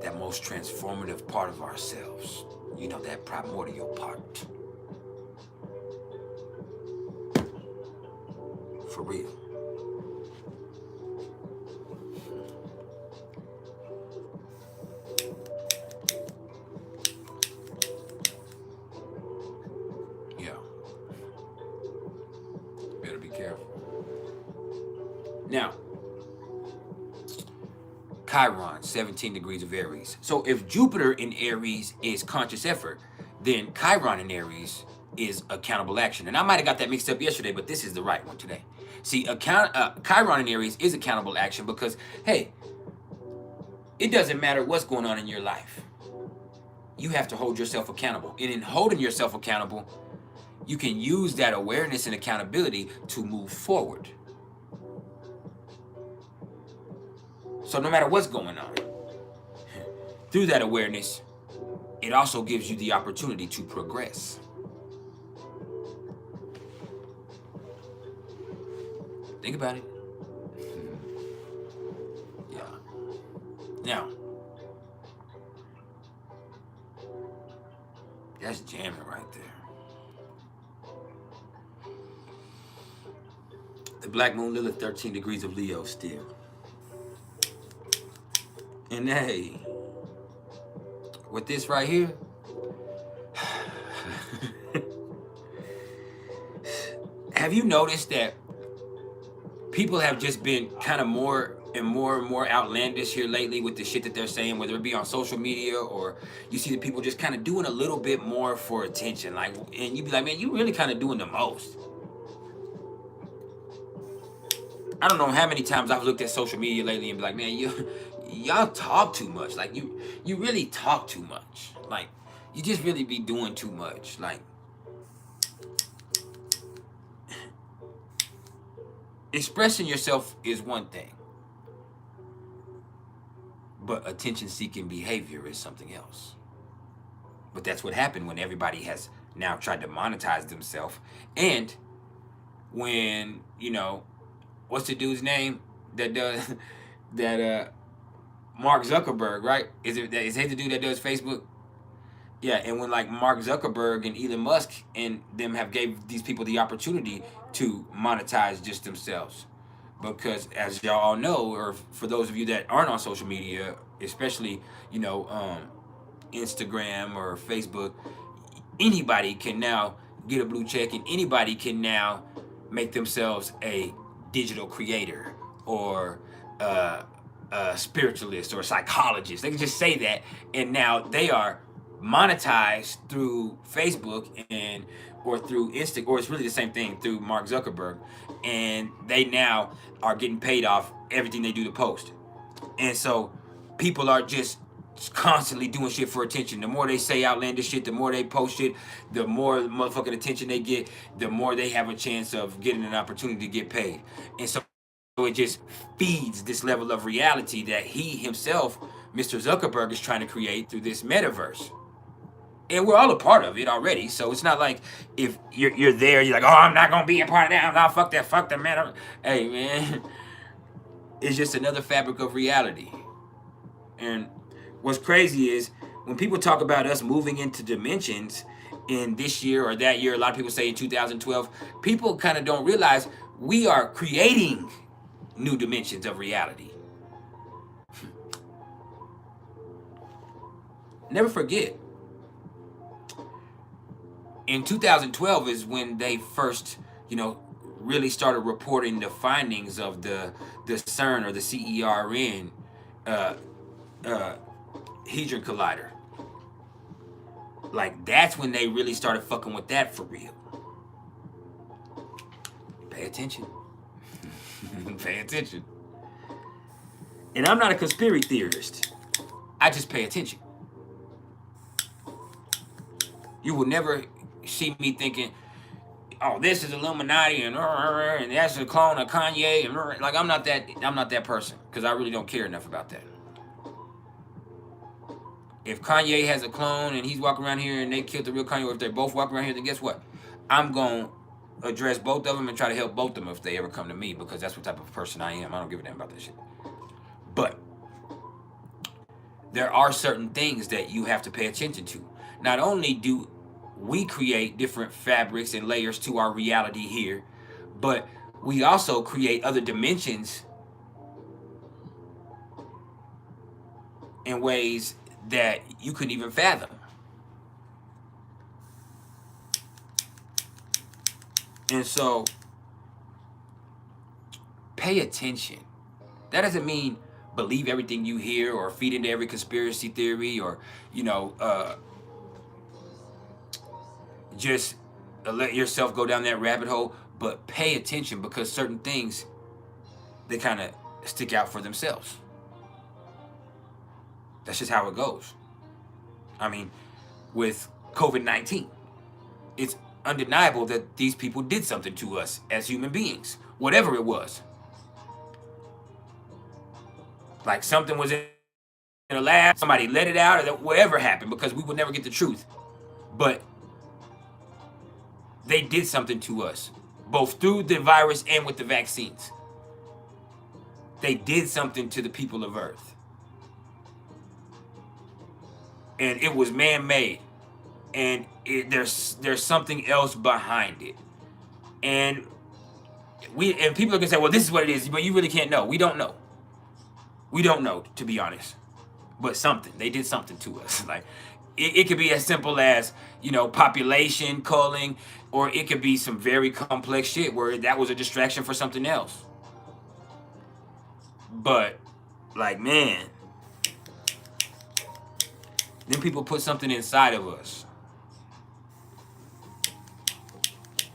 that most transformative part of ourselves. You know, that primordial part. For real. Yeah. Better be careful. Now, Chiron, 17 degrees of Aries. So if Jupiter in Aries is conscious effort, then Chiron in Aries is accountable action. And I might have got that mixed up yesterday, but this is the right one today. See, Chiron in Aries is accountable action because, hey, it doesn't matter what's going on in your life. You have to hold yourself accountable. And in holding yourself accountable, you can use that awareness and accountability to move forward. So no matter what's going on, through that awareness, it also gives you the opportunity to progress. Think about it. Yeah. Now, that's jamming right there. The Black Moon Lilith, 13 degrees of Leo still. And hey, with this right here, have you noticed that people have just been kind of more and more outlandish here lately with the shit that they're saying, whether it be on social media or you see the people just kind of doing a little bit more for attention, like, and you be like, man, you really kind of doing the most. I don't know how many times I've looked at social media lately and be like, man, y'all talk too much. Like, you really talk too much. Like, you just really be doing too much. Like, expressing yourself is one thing, but attention-seeking behavior is something else. But that's what happened when everybody has now tried to monetize themselves. And when, you know, what's the dude's name that does that? Mark Zuckerberg, right? Is he the dude that does Facebook? Yeah, and when like Mark Zuckerberg and Elon Musk and them have gave these people the opportunity to monetize just themselves. Because as y'all all know, or for those of you that aren't on social media, especially, you know, Instagram or Facebook, anybody can now get a blue check and anybody can now make themselves a digital creator or spiritualist or psychologist. They can just say that, and now they are monetized through Facebook and or through Insta, or it's really the same thing through Mark Zuckerberg, and they now are getting paid off everything they do to post. And so people are just constantly doing shit for attention. The more they say outlandish shit, the more they post shit, the more motherfucking attention they get, the more they have a chance of getting an opportunity to get paid. And so it just feeds this level of reality that he himself, Mr. Zuckerberg, is trying to create through this metaverse. And we're all a part of it already. So it's not like if you're there, you're like, oh, I'm not gonna be a part of that. Oh, fuck that, man. Hey, man, it's just another fabric of reality. And what's crazy is when people talk about us moving into dimensions in this year or that year, a lot of people say in 2012, people kind of don't realize we are creating new dimensions of reality. Never forget, in 2012 is when they first, really started reporting the findings of the CERN or the CERN Hadron Collider. Like, that's when they really started fucking with that for real. Pay attention. Pay attention. And I'm not a conspiracy theorist. I just pay attention. You will never see me thinking, oh, this is Illuminati and that's a clone of Kanye and like I'm not that person, because I really don't care enough about that. If Kanye has a clone and he's walking around here and they killed the real Kanye, or if they're both walking around here, then guess what? I'm going to address both of them and try to help both of them if they ever come to me, because that's what type of person I am. I don't give a damn about that shit. But there are certain things that you have to pay attention to. Not only do we create different fabrics and layers to our reality here, but we also create other dimensions in ways that you couldn't even fathom. And so, pay attention. That doesn't mean believe everything you hear or feed into every conspiracy theory or, just let yourself go down that rabbit hole, but pay attention, because certain things, they kind of stick out for themselves. That's just how it goes. I mean, with COVID-19, it's undeniable that these people did something to us as human beings, whatever it was. Like something was in a lab, somebody let it out, or whatever happened, because we would never get the truth. But they did something to us, both through the virus and with the vaccines. They did something to the people of Earth. And it was man-made. And there's something else behind it. And people are gonna say, well, this is what it is, but you really can't know. We don't know. We don't know, to be honest. But they did something to us. Like, it could be as simple as, population culling, or it could be some very complex shit where that was a distraction for something else. But, like, man, then people put something inside of us.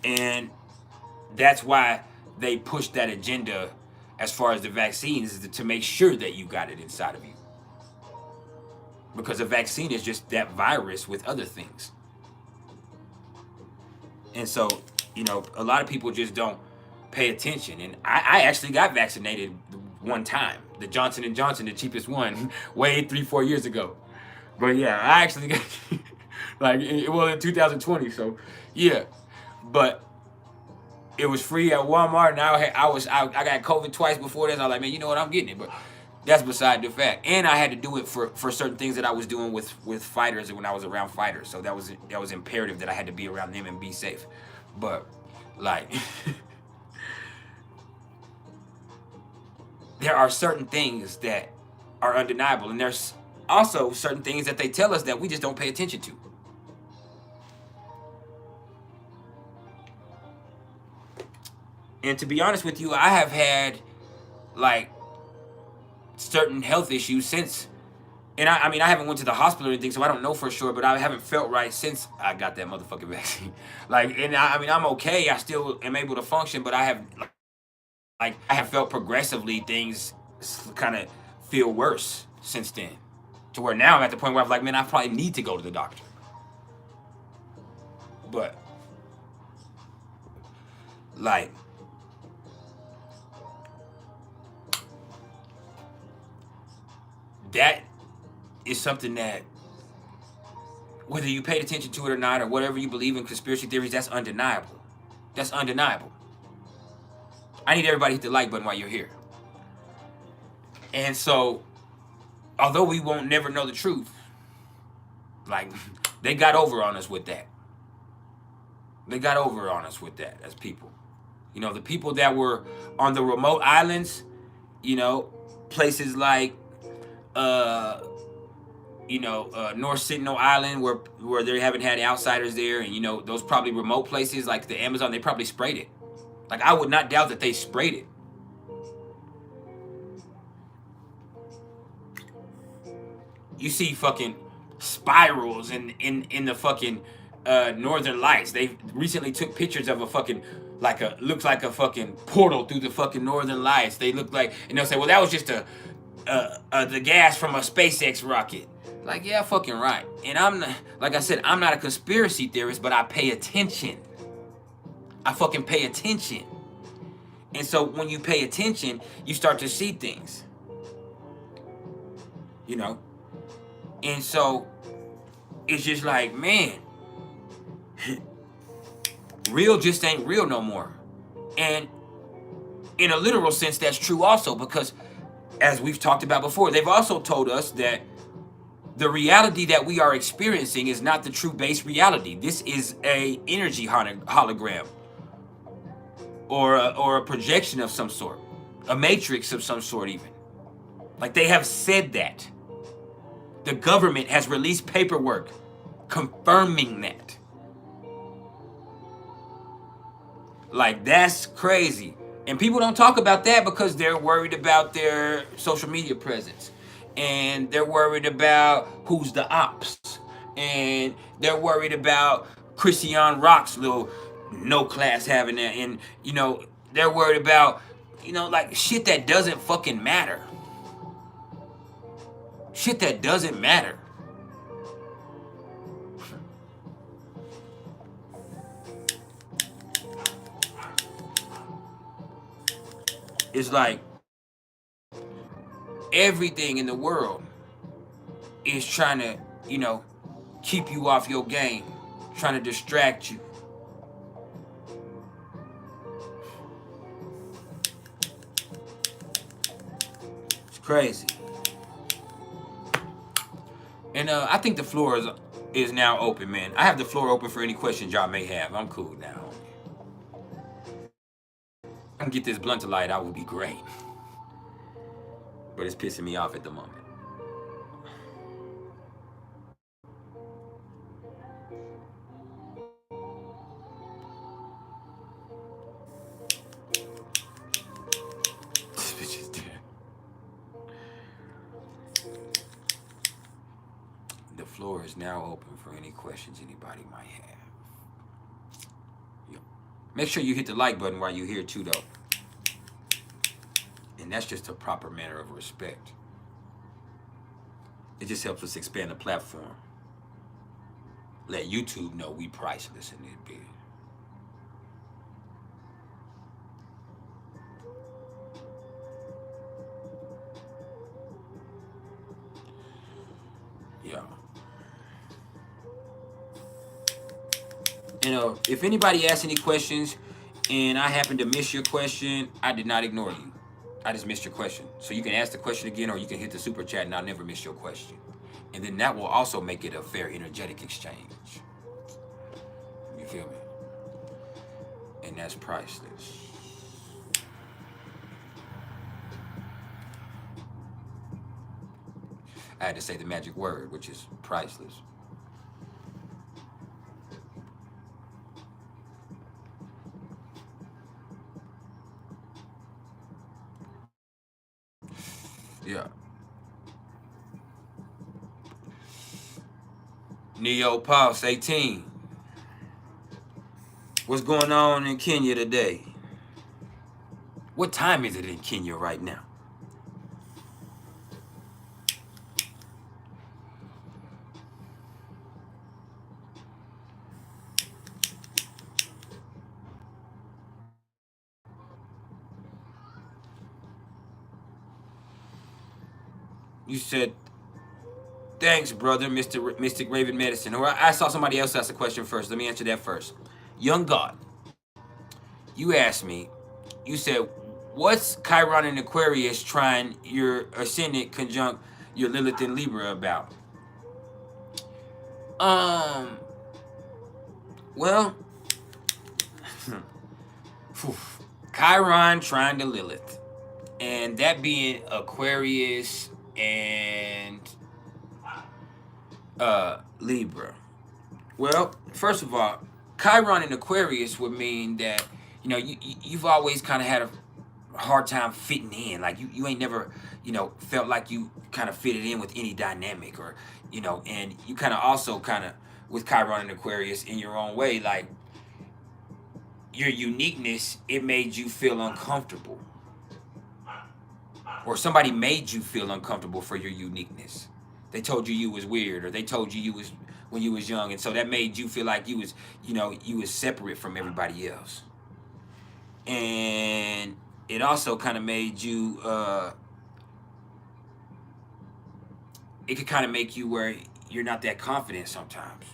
And that's why they push that agenda as far as the vaccines, is to make sure that you got it inside of you. Because a vaccine is just that virus with other things. And so, a lot of people just don't pay attention. And I actually got vaccinated one time. The Johnson & Johnson, the cheapest one, way 3-4 years ago. But yeah, I actually got, in 2020. So yeah, but it was free at Walmart. And I got COVID twice before this. I was like, man, you know what? I'm getting it. But that's beside the fact. And I had to do it for certain things that I was doing with fighters when I was around fighters. So that was imperative that I had to be around them and be safe. But like, there are certain things that are undeniable, and there's also certain things that they tell us that we just don't pay attention to. And to be honest with you, I have had like certain health issues since, and I haven't went to the hospital or anything, so I don't know for sure, but I haven't felt right since I got that motherfucking vaccine. I'm okay. I still am able to function, but I have felt progressively things kind of feel worse since then, to where now I'm at the point where I'm like, man, I probably need to go to the doctor. But like, that is something that whether you paid attention to it or not, or whatever you believe in conspiracy theories, that's undeniable. That's undeniable. I need everybody to hit the like button while you're here. And so, although we won't never know the truth, like, they got over on us with that. They got over on us with that as people. You know, the people that were on the remote islands, you know, places like, North Sentinel Island, where they haven't had outsiders there, and, you know, those probably remote places like the Amazon, they probably sprayed it. Like, I would not doubt that they sprayed it. You see fucking spirals in the fucking Northern Lights. They recently took pictures of a fucking, looks like a fucking portal through the fucking Northern Lights. They look like, and they'll say, well, that was just the gas from a SpaceX rocket. Like, yeah, fucking right. And I'm not, like I said, I'm not a conspiracy theorist, but I pay attention. I fucking pay attention. And so when you pay attention, you start to see things. You know? And so it's just like, man, real just ain't real no more. And in a literal sense, that's true also, because as we've talked about before, they've also told us that the reality that we are experiencing is not the true base reality. This is a energy hologram, or a projection of some sort, a matrix of some sort even. Like, they have said that. The government has released paperwork confirming that. Like, that's crazy. And people don't talk about that because they're worried about their social media presence. And they're worried about who's the ops. And they're worried about Christian Rock's little no class having that. And, you know, they're worried about, you know, like, shit that doesn't fucking matter. Shit that doesn't matter. It's like everything in the world is trying to, you know, keep you off your game, trying to distract you. It's crazy. And I think the floor is now open, man. I have the floor open for any questions y'all may have. I'm cool now. If I can get this blunt to light, I would be great. But it's pissing me off at the moment. This bitch is dead. The floor is now open for any questions anybody might have. Make sure you hit the like button while you're here too, though. And that's just a proper manner of respect. It just helps us expand the platform. Let YouTube know we priceless in this bit. Yeah. You know, if anybody asks any questions and I happen to miss your question, I did not ignore you. I just missed your question. So you can ask the question again, or you can hit the super chat and I'll never miss your question. And then that will also make it a fair energetic exchange. You feel me? And that's priceless. I had to say the magic word, which is priceless. Yeah. Neo Pulse 18. What's going on in Kenya today? What time is it in Kenya right now? You said Thanks, brother, Mr. Mystic Raven Medicine. Or I saw somebody else ask a question first. Let me answer that first. Young God, you asked me, you said, what's Chiron in Aquarius trying your ascendant conjunct your Lilith in Libra about? Well, Chiron trying to Lilith, and that being Aquarius and Libra. Well, first of all, Chiron in Aquarius would mean that, you know, you've always kind of had a hard time fitting in. Like you ain't never, you know, felt like you kind of fitted in with any dynamic, or, you know, and you kind of also kind of with Chiron in Aquarius in your own way, like your uniqueness, it made you feel uncomfortable, or somebody made you feel uncomfortable for your uniqueness. They told you was weird, or they told you was when you was young, and so that made you feel like you was, you know, you was separate from everybody else. And it also kind of made you it could kind of make you where you're not that confident sometimes,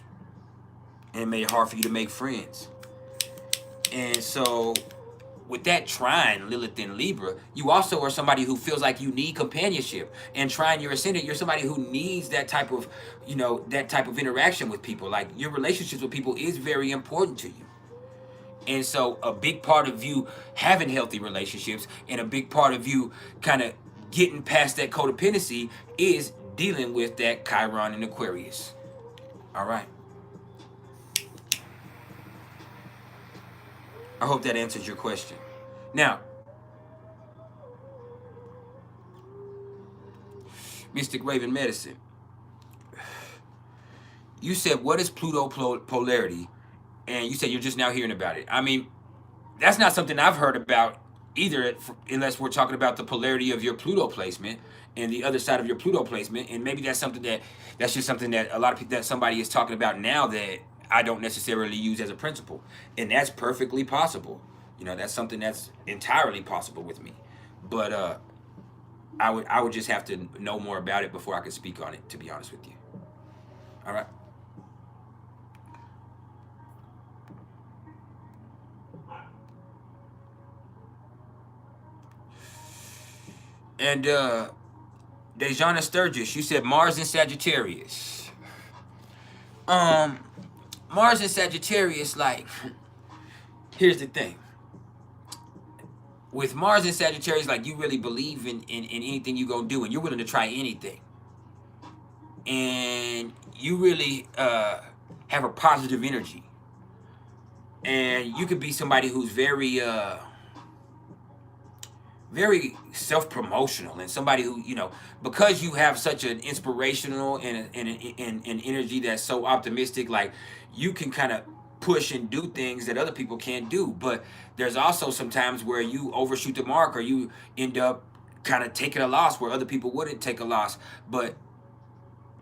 and it made it hard for you to make friends. And so with that trine Lilith in Libra, you also are somebody who feels like you need companionship. And trine your ascendant, you're somebody who needs that type of, you know, that type of interaction with people. Like your relationships with people is very important to you. And so a big part of you having healthy relationships, and a big part of you kind of getting past that codependency, is dealing with that Chiron in Aquarius. All right. I hope that answers your question. Now, Mystic Raven Medicine, you said, what is Pluto polarity? And you said you're just now hearing about it. I mean, that's not something I've heard about either, unless we're talking about the polarity of your Pluto placement and the other side of your Pluto placement. And maybe that's something that's just something that a lot of people, that somebody is talking about now, that I don't necessarily use as a principle. And that's perfectly possible. You know, that's something that's entirely possible with me. But I would just have to know more about it before I could speak on it, to be honest with you. All right. And Dejana Sturgis, you said Mars in Sagittarius. Mars in Sagittarius, like, here's the thing. With Mars in Sagittarius, like, you really believe in anything you gonna do, and you're willing to try anything. And you really have a positive energy. And you could be somebody who's very very self-promotional, and somebody who, you know, because you have such an inspirational and an energy that's so optimistic, like, you can kind of push and do things that other people can't do. But there's also some times where you overshoot the mark, or you end up kind of taking a loss where other people wouldn't take a loss. But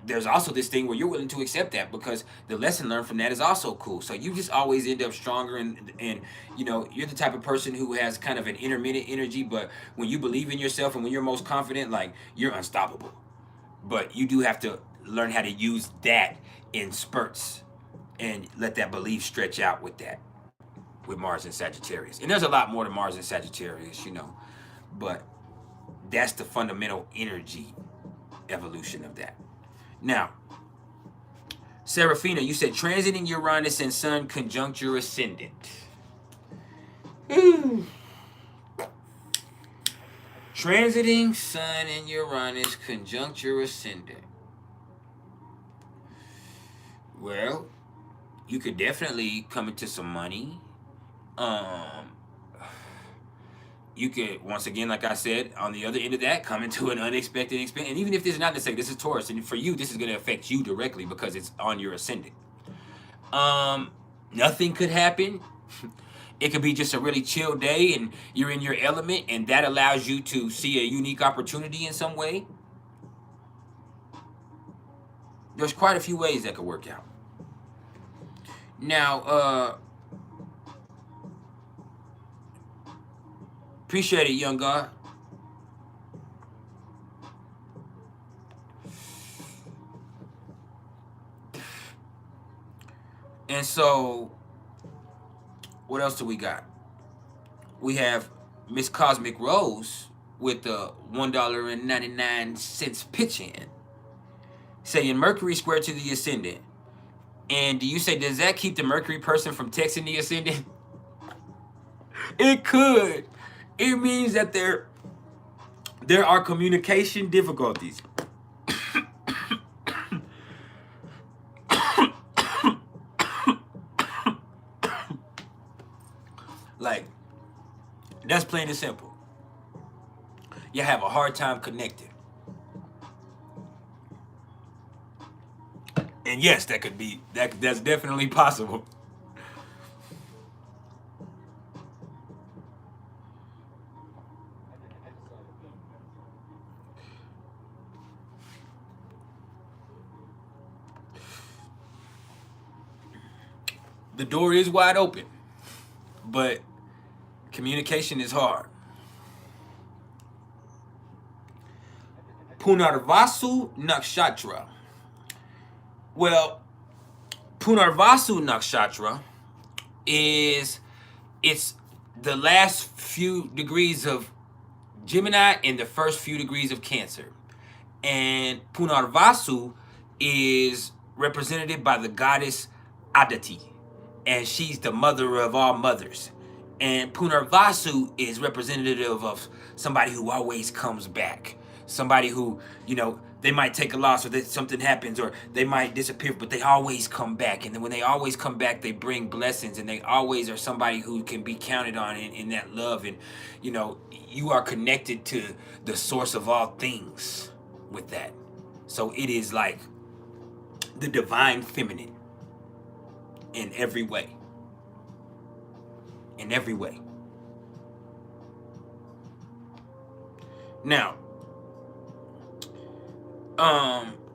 there's also this thing where you're willing to accept that, because the lesson learned from that is also cool. So you just always end up stronger, and you know, you're the type of person who has kind of an intermittent energy, but when you believe in yourself and when you're most confident, like, you're unstoppable. But you do have to learn how to use that in spurts and let that belief stretch out with that, with Mars and Sagittarius. And there's a lot more to Mars and Sagittarius, you know, but that's the fundamental energy evolution of that. Now, Serafina, you said transiting Uranus and Sun conjunct your ascendant. Transiting Sun and Uranus conjunct your ascendant. Well, you could definitely come into some money. You could, once again, like I said, on the other end of that, come into an unexpected expense. And even if this is not necessarily, this is Taurus, and for you, this is going to affect you directly because it's on your ascendant. Nothing could happen. It could be just a really chill day, and you're in your element, and that allows you to see a unique opportunity in some way. There's quite a few ways that could work out. Now, appreciate it, young God. And so, what else do we got? We have Miss Cosmic Rose with the $1.99 pitch in, saying Mercury square to the ascendant. And do you say, does that keep the Mercury person from texting the ascendant? It could. It means that there are communication difficulties. Like, that's plain and simple. You have a hard time connecting. And yes, that could be, that's definitely possible. The door is wide open, but communication is hard. Punarvasu Nakshatra. Well, Punarvasu Nakshatra it's the last few degrees of Gemini and the first few degrees of Cancer. And Punarvasu is represented by the goddess Aditi, and she's the mother of all mothers. And Punarvasu is representative of somebody who always comes back. Somebody who, you know, they might take a loss or that something happens or they might disappear, but they always come back. And then when they always come back, they bring blessings, and they always are somebody who can be counted on in that love. And, you know, you are connected to the source of all things with that. So it is like the divine feminine in every way. In every way. Now,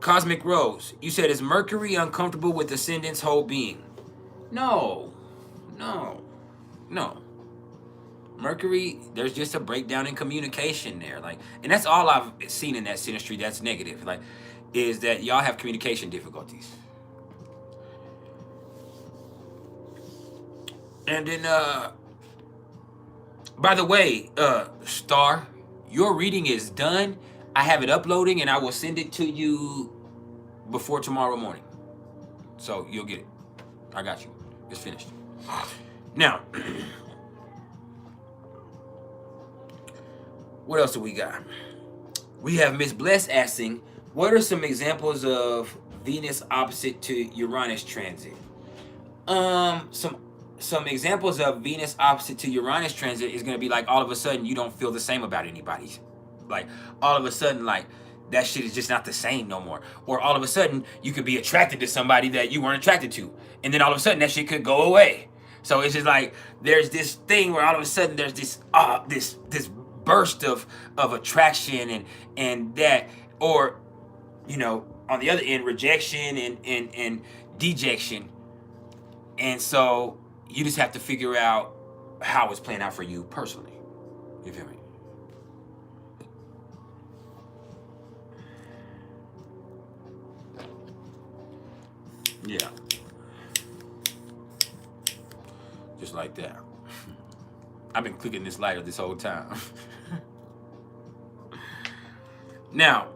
Cosmic Rose, you said, is Mercury uncomfortable with ascendant's whole being? No. Mercury, there's just a breakdown in communication there. Like, and that's all I've seen in that synastry that's negative. Like, is that y'all have communication difficulties. And then, by the way, Star, your reading is done. I have it uploading, and I will send it to you before tomorrow morning. So you'll get it. I got you. It's finished. Now, what else do we got? We have Miss Bless asking, what are some examples of Venus opposite to Uranus transit? Some examples of Venus opposite to Uranus transit is going to be like, all of a sudden you don't feel the same about anybody. Like, all of a sudden, like, that shit is just not the same no more. Or all of a sudden you could be attracted to somebody that you weren't attracted to, and then all of a sudden that shit could go away. So it's just like there's this thing where all of a sudden there's this this burst of attraction and that, or, you know, on the other end, rejection and dejection. And so you just have to figure out how it's playing out for you personally. You feel me? Yeah. Just like that. I've been clicking this lighter this whole time. Now,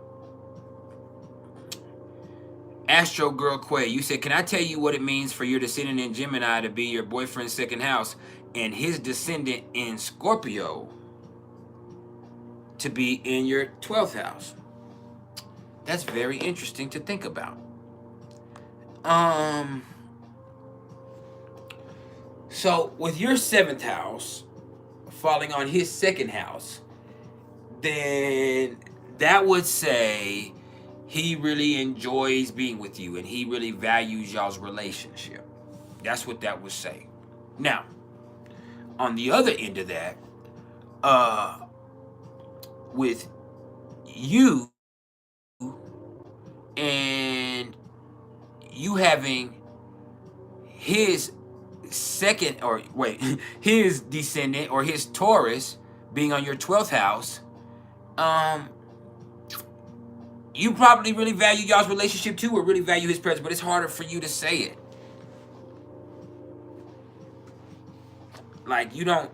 Astro Girl Quay, you said, can I tell you what it means for your descendant in Gemini to be your boyfriend's second house and his descendant in Scorpio to be in your 12th house? That's very interesting to think about. So with your 7th house falling on his 2nd house, then that would say he really enjoys being with you and he really values y'all's relationship. That's what that would say. Now, on the other end of that, with you and you having his second, or wait, his descendant or his Taurus being on your 12th house, you probably really value y'all's relationship too, or really value his presence, but it's harder for you to say it. like you're not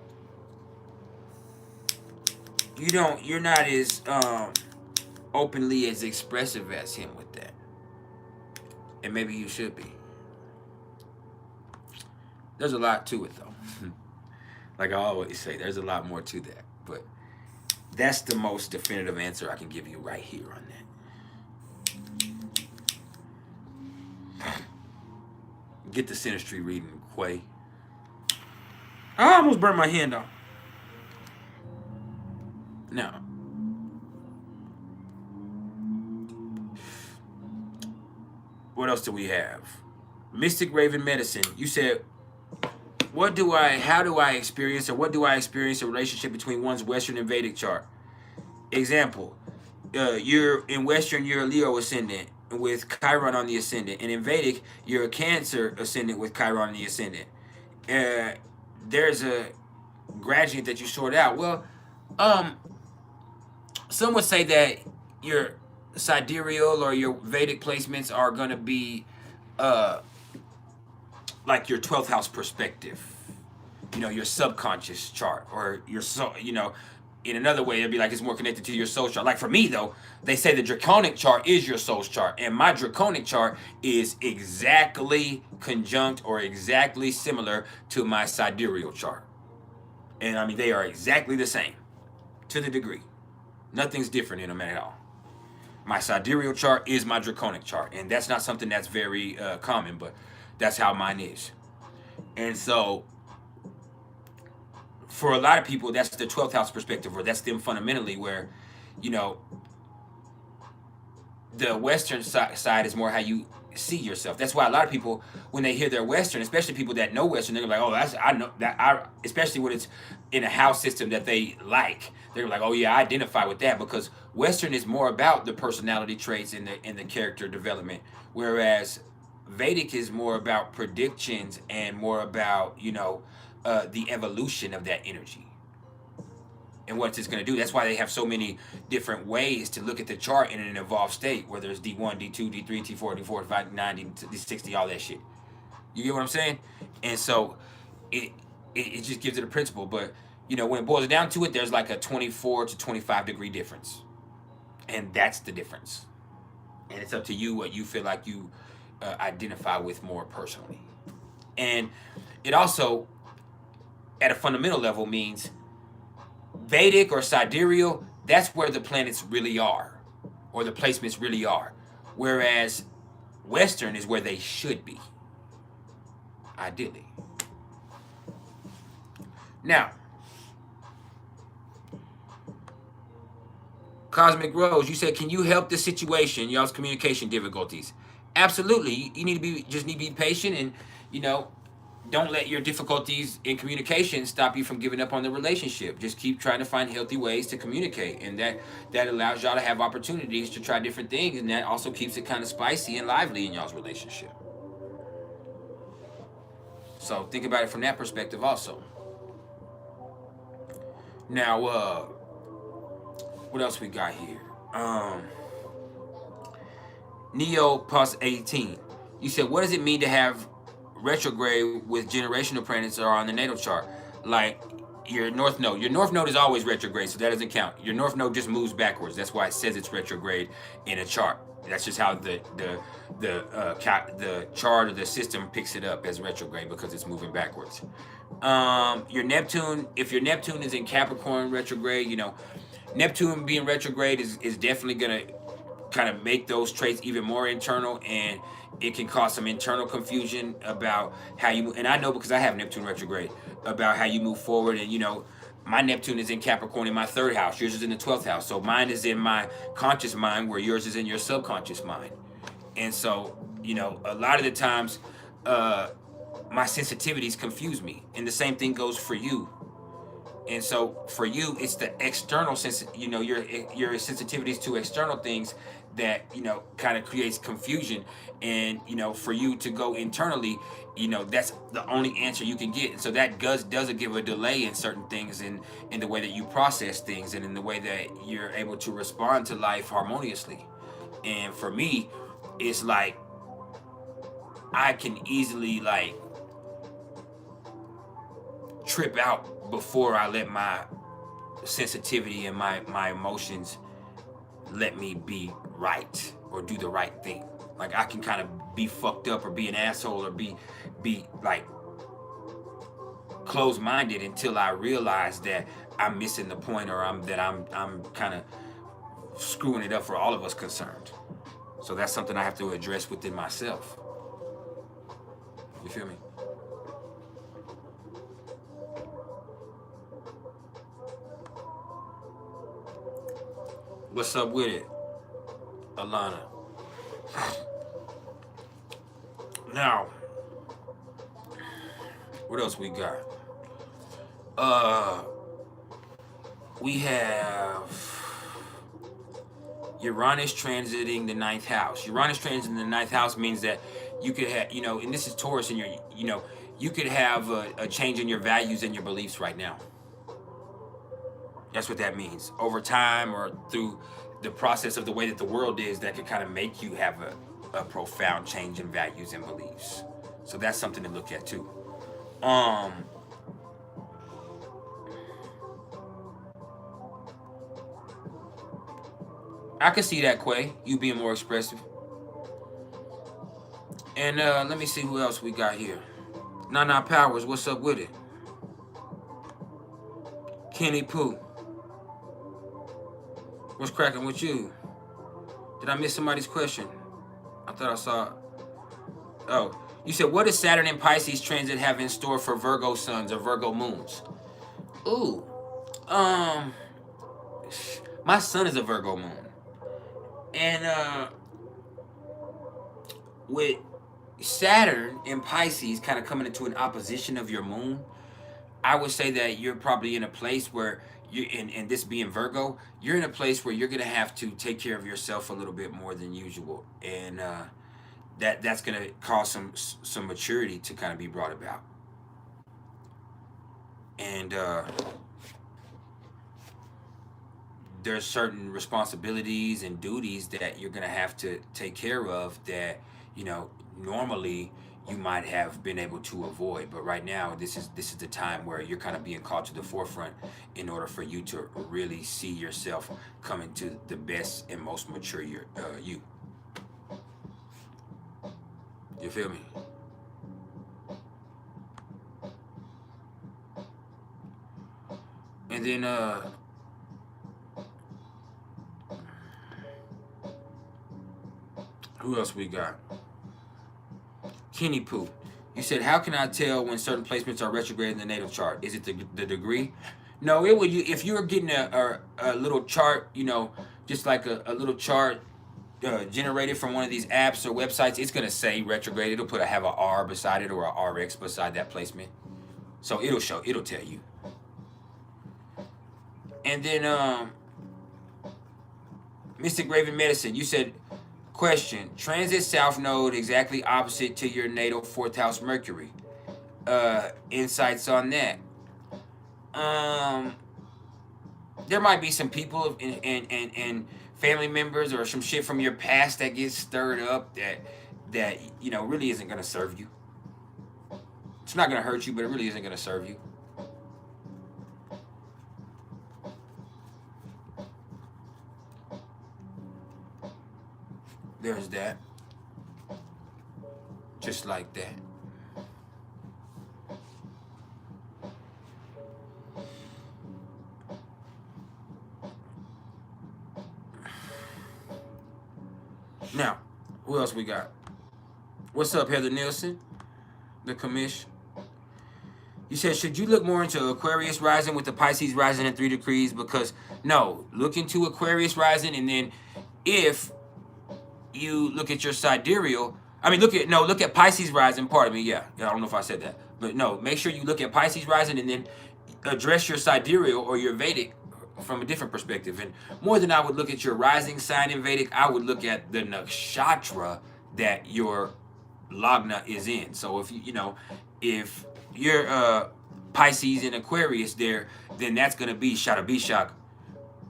as openly as expressive as him with that. And maybe you should be. There's a lot to it though. Like I always say, there's a lot more to that. But that's the most definitive answer I can give you right here on that. Get the Synastry reading, Quay. I almost burned my hand off. Now, what else do we have? Mystic Raven Medicine. You said, how do I experience a relationship between one's Western and Vedic chart? Example, you're in Western, you're a Leo ascendant with Chiron on the ascendant, and in Vedic, you're a Cancer ascendant with Chiron on the ascendant. There's a gradient that you sort out. Well, some would say that your sidereal or your Vedic placements are going to be like your 12th house perspective, your subconscious chart, or your soul, in another way, it'd be like it's more connected to your soul chart. Like for me, though, they say the draconic chart is your soul's chart, and my draconic chart is exactly conjunct or exactly similar to my sidereal chart. And I mean, they are exactly the same to the degree. Nothing's different in them at all. My sidereal chart is my draconic chart, and that's not something that's very common, but that's how mine is. And so for a lot of people, that's the 12th house perspective, or that's them fundamentally, where the Western side is more how you see yourself. That's why a lot of people, when they hear they're Western, especially people that know Western, they're like, oh, I know that. Especially when it's in a house system that they like, they're like, oh yeah, I identify with that, because Western is more about the personality traits and the character development, whereas Vedic is more about predictions and more about the evolution of that energy and what it's going to do. That's why they have so many different ways to look at the chart in an evolved state, whether it's D1, D2, D3, T4, D4, D5, D9, D60, all that shit. You get what I'm saying? And so it just gives it a principle. But when it boils down to it, there's like a 24 to 25 degree difference, and that's the difference. And it's up to you what you feel like you identify with more personally. And it also, at a fundamental level, means Vedic or sidereal, that's where the planets really are, or the placements really are. Whereas Western is where they should be, ideally. Now, Cosmic Rose, you said, can you help the situation, y'all's communication difficulties? Absolutely. You need to be patient, and don't let your difficulties in communication stop you from giving up on the relationship. Just keep trying to find healthy ways to communicate, and that allows y'all to have opportunities to try different things, and that also keeps it kind of spicy and lively in y'all's relationship. So think about it from that perspective also. Now, what else we got here? Neo plus 18. You said, what does it mean to have retrograde with generational planets are on the natal chart? Like your north node. Your north node is always retrograde, so that doesn't count. Your north node just moves backwards. That's why it says it's retrograde in a chart. That's just how the chart or the system picks it up as retrograde, because it's moving backwards. Your Neptune, if your Neptune is in Capricorn retrograde, Neptune being retrograde is definitely gonna kind of make those traits even more internal, and it can cause some internal confusion about how you, and I know because I have Neptune retrograde, about how you move forward. And my Neptune is in Capricorn in my 3rd house, yours is in the 12th house, so mine is in my conscious mind where yours is in your subconscious mind. And so a lot of the times my sensitivities confuse me, and the same thing goes for you. And so for you, it's the external sense, your sensitivities to external things that, kind of creates confusion. And, for you to go internally, that's the only answer you can get. And so that doesn't give a delay in certain things, in the way that you process things, and in the way that you're able to respond to life harmoniously. And for me, it's like, I can easily trip out before I let my sensitivity and my emotions let me be right or do the right thing. Like I can kind of be fucked up or be an asshole or be like closed-minded until I realize that I'm missing the point, or I'm kind of screwing it up for all of us concerned. So that's something I have to address within myself. You feel me? What's up with it, Alana? Now, what else we got? We have Uranus transiting the 9th house. Uranus transiting the 9th house means that you could have, you know, and this is Taurus, and you could have a change in your values and your beliefs right now. That's what that means. Over time, or through the process of the way that the world is, that could kind of make you have a profound change in values and beliefs. So that's something to look at too. I can see that, Quay, you being more expressive. And let me see who else we got here. Nana Powers, what's up with it? Kenny Pooh, what's cracking with you? Did I miss somebody's question? I thought I saw. Oh, you said, what does Saturn and Pisces transit have in store for Virgo suns or Virgo moons? Ooh, my sun is a Virgo moon. And with Saturn and Pisces kind of coming into an opposition of your moon, I would say that you're probably in a place where you, and this being Virgo, you're in a place where you're gonna have to take care of yourself a little bit more than usual, and that's gonna cause some maturity to kind of be brought about. And there's certain responsibilities and duties that you're gonna have to take care of that, you know, normally you might have been able to avoid, but right now this is the time where you're kind of being called to the forefront in order for you to really see yourself coming to the best and most mature you. You feel me? And then who else we got? Kenny Pooh, you said, how can I tell when certain placements are retrograde in the natal chart? Is it the degree? No, it would. If you're getting a little chart, you know, just like a little chart generated from one of these apps or websites, it's gonna say retrograde. It'll have a R beside it or a RX beside that placement, so it'll tell you. And then Mystic Raven Medicine, you said, question, transit south node exactly opposite to your natal 4th house Mercury. Insights on that. There might be some people and family members or some shit from your past that gets stirred up that you know really isn't gonna serve you. It's not gonna hurt you, but it really isn't gonna serve you. There's that. Just like that. Now, who else we got? What's up, Heather Nielsen? The commish. You said, should you look more into Aquarius rising with the Pisces rising in 3 degrees? Because, no, look into Aquarius rising, and then if you look at your sidereal, I mean, look at Pisces rising, pardon me, yeah, I don't know if I said that, but no, make sure you look at Pisces rising and then address your sidereal or your Vedic from a different perspective. And more than I would look at your rising sign in Vedic, I would look at the nakshatra that your lagna is in. So if you're Pisces in Aquarius there, then that's going to be Shatabishak,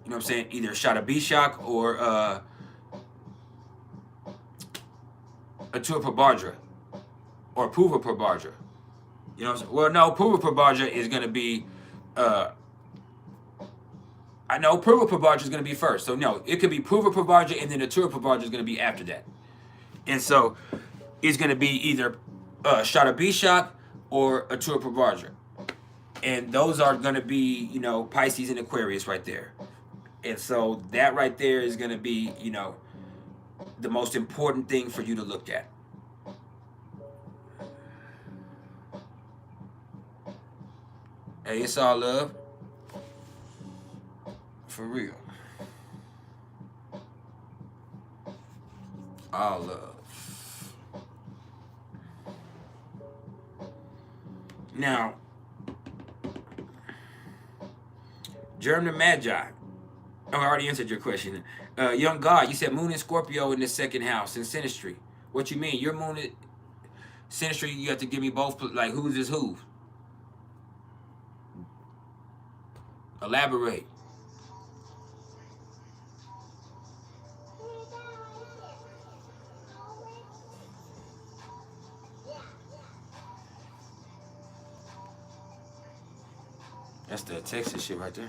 you know what I'm saying, either Shatabishak or Atur Prabhadra or Puva Prabhadra. You know what I'm saying? Well, no, Purva Prabhaja is going to be, I know Purva Prabhaja is going to be first. So, no, it could be Purva Prabhaja and then the Tura Prabhaja is going to be after that. And so, it's going to be either Shadabishak or a Tura Prabhaja. And those are going to be, you know, Pisces and Aquarius right there. And so, that right there is going to be, you know, the most important thing for you to look at. Hey, it's all love. For real. All love. Now, Germ the Magi. Oh, I already answered your question. Young God, you said Moon in Scorpio in the second house in Synastry. What you mean? Your Moon in Synastry, you have to give me both, like, who's is who? Elaborate. That's the Texas shit right there.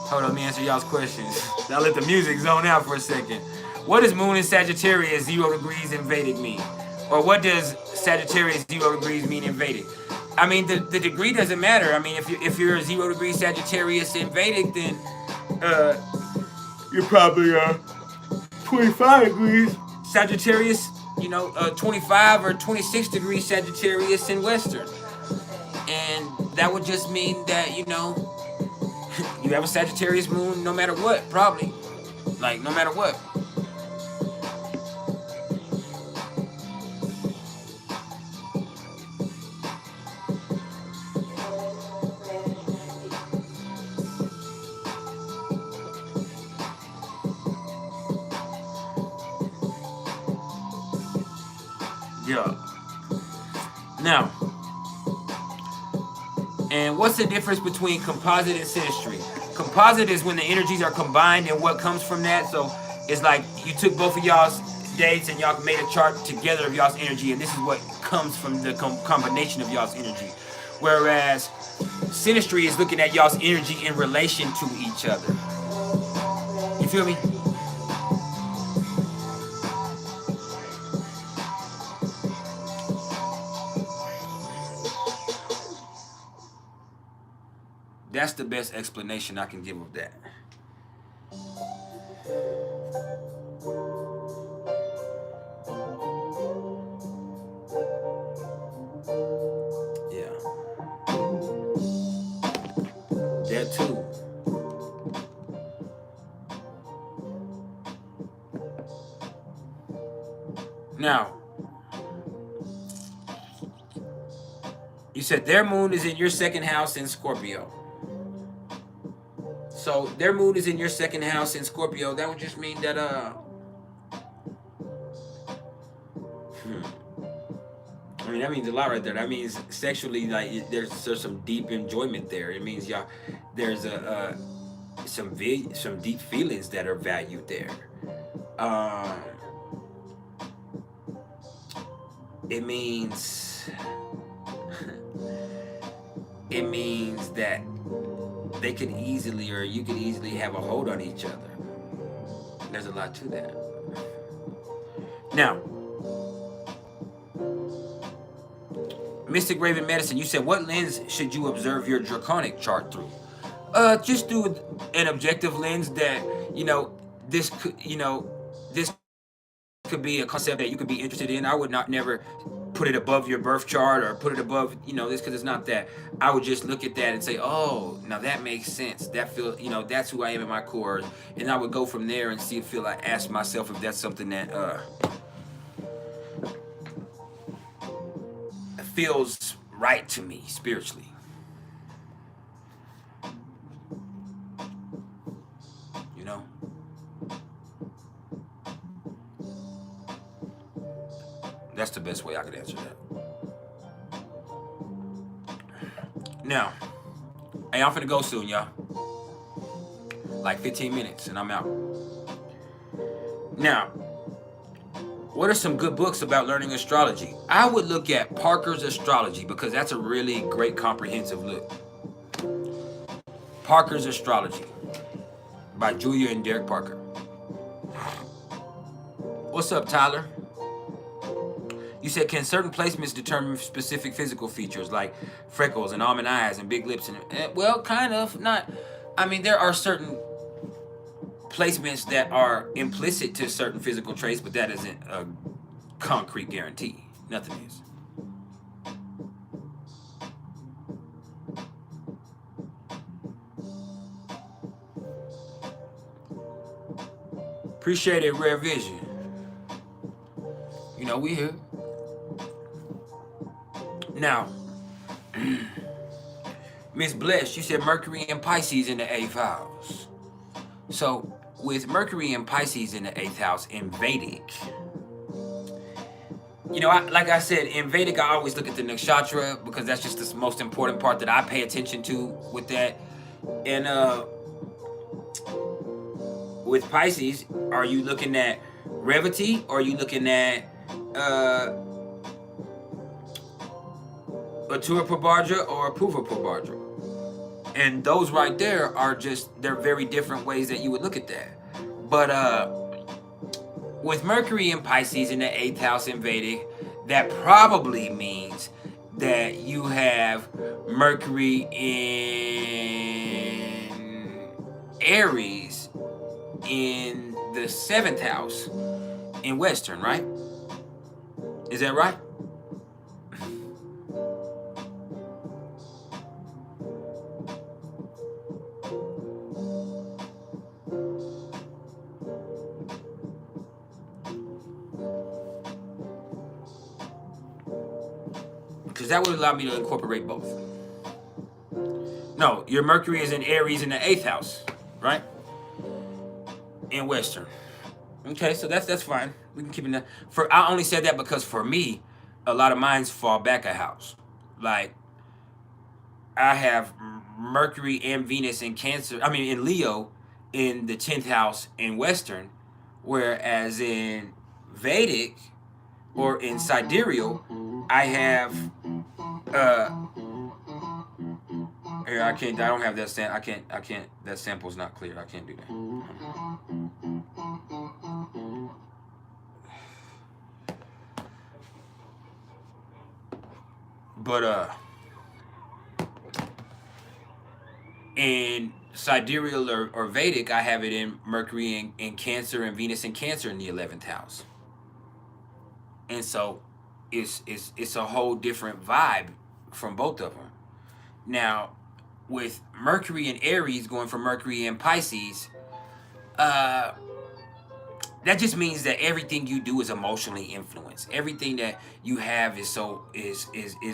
Hold on, let me answer y'all's questions. Now let the music zone out for a second. What does Moon in Sagittarius 0 degrees in Vedic mean? Or what does Sagittarius 0 degrees mean in Vedic? I mean, the degree doesn't matter. I mean, if you're 0 degrees Sagittarius in Vedic, then you're probably 25 degrees Sagittarius, you know, 25 or 26 degrees Sagittarius in Western. And that would just mean that, you know, you have a Sagittarius moon no matter what, probably. Like, no matter what. Yeah. Now, and what's the difference between composite and synastry? Composite is when the energies are combined and what comes from that. So it's like you took both of y'all's dates and y'all made a chart together of y'all's energy, and this is what comes from the combination of y'all's energy. Whereas synastry is looking at y'all's energy in relation to each other. You feel me? That's the best explanation I can give of that. Yeah. That too. Now, you said their moon is in your second house in Scorpio. So their moon is in your second house in Scorpio. That would just mean that I mean, that means a lot right there. That means sexually, like there's some deep enjoyment there. It means y'all there's some deep feelings that are valued there. It means that they could easily, or you could easily have a hold on each other. There's a lot to that. Now, Mystic Raven Medicine, you said, what lens should you observe your draconic chart through? Just through an objective lens that, this could be a concept that you could be interested in. I would not never put it above your birth chart or put it above, this, because it's not that. I would just look at that and say, oh, now that makes sense. That feels, that's who I am in my core. And I would go from there and ask myself if that's something that feels right to me spiritually. You know? That's the best way I could answer that. Now, hey, I'm finna go soon, y'all. Like 15 minutes and I'm out. Now, what are some good books about learning astrology? I would look at Parker's Astrology because that's a really great comprehensive look. Parker's Astrology by Julia and Derek Parker. What's up, Tyler? You said, can certain placements determine specific physical features like freckles and almond eyes and big lips? Well, kind of. Not. I mean, there are certain placements that are implicit to certain physical traits, but that isn't a concrete guarantee. Nothing is. Appreciate it, Rare Vision. You know, we here. Now, Miss Bless, you said Mercury and Pisces in the 8th house. So, with Mercury and Pisces in the 8th house in Vedic, you know, like I said, in Vedic, I always look at the nakshatra because that's just the most important part that I pay attention to with that. And with Pisces, are you looking at Revati or are you looking at Atura Prabhadra or Apurva Prabhadra? And those right there are just, they're very different ways that you would look at that. But with Mercury and Pisces in the 8th house in Vedic, that probably means that you have Mercury in Aries in the 7th house in Western, right? Is that right? Because that would allow me to incorporate both. No, your Mercury is in Aries in the 8th house, right? In Western. Okay, so that's fine. We can keep it that. I only said that because for me, a lot of mines fall back a house. Like, I have Mercury and Venus in Cancer, in Leo in the 10th house in Western, whereas in Vedic or in sidereal, I have here, I don't have that I can't, that sample's not clear. I can't do that. But in sidereal or Vedic, I have it in Mercury in Cancer and Venus in Cancer in the 11th house. And so it's a whole different vibe from both of them. Now, with Mercury in Aries going from Mercury in Pisces, that just means that everything you do is emotionally influenced. Everything that you have is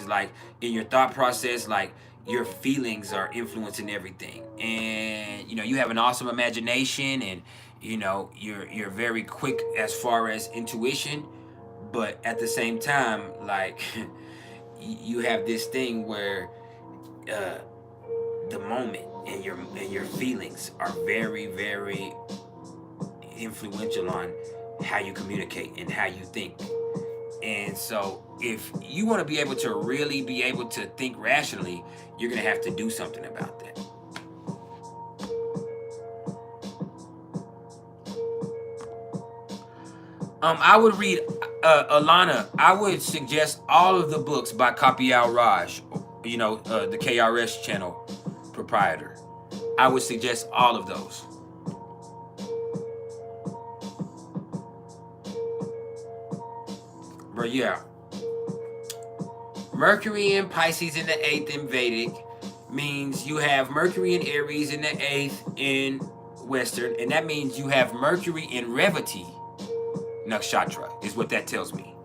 like in your thought process, like your feelings are influencing everything. And you know, you have an awesome imagination, and you know, you're very quick as far as intuition, but at the same time, like you have this thing where the moment and your feelings are very, very influential on how you communicate and how you think. And so if you want to be able to really be able to think rationally, you're going to have to do something about that. I would read, Alana, I would suggest all of the books by Kapial Raj, you know, the KRS channel proprietor. I would suggest all of those. But yeah, Mercury in Pisces in the 8th in Vedic means you have Mercury in Aries in the 8th in Western, and that means you have Mercury in Revati Nakshatra, is what that tells me.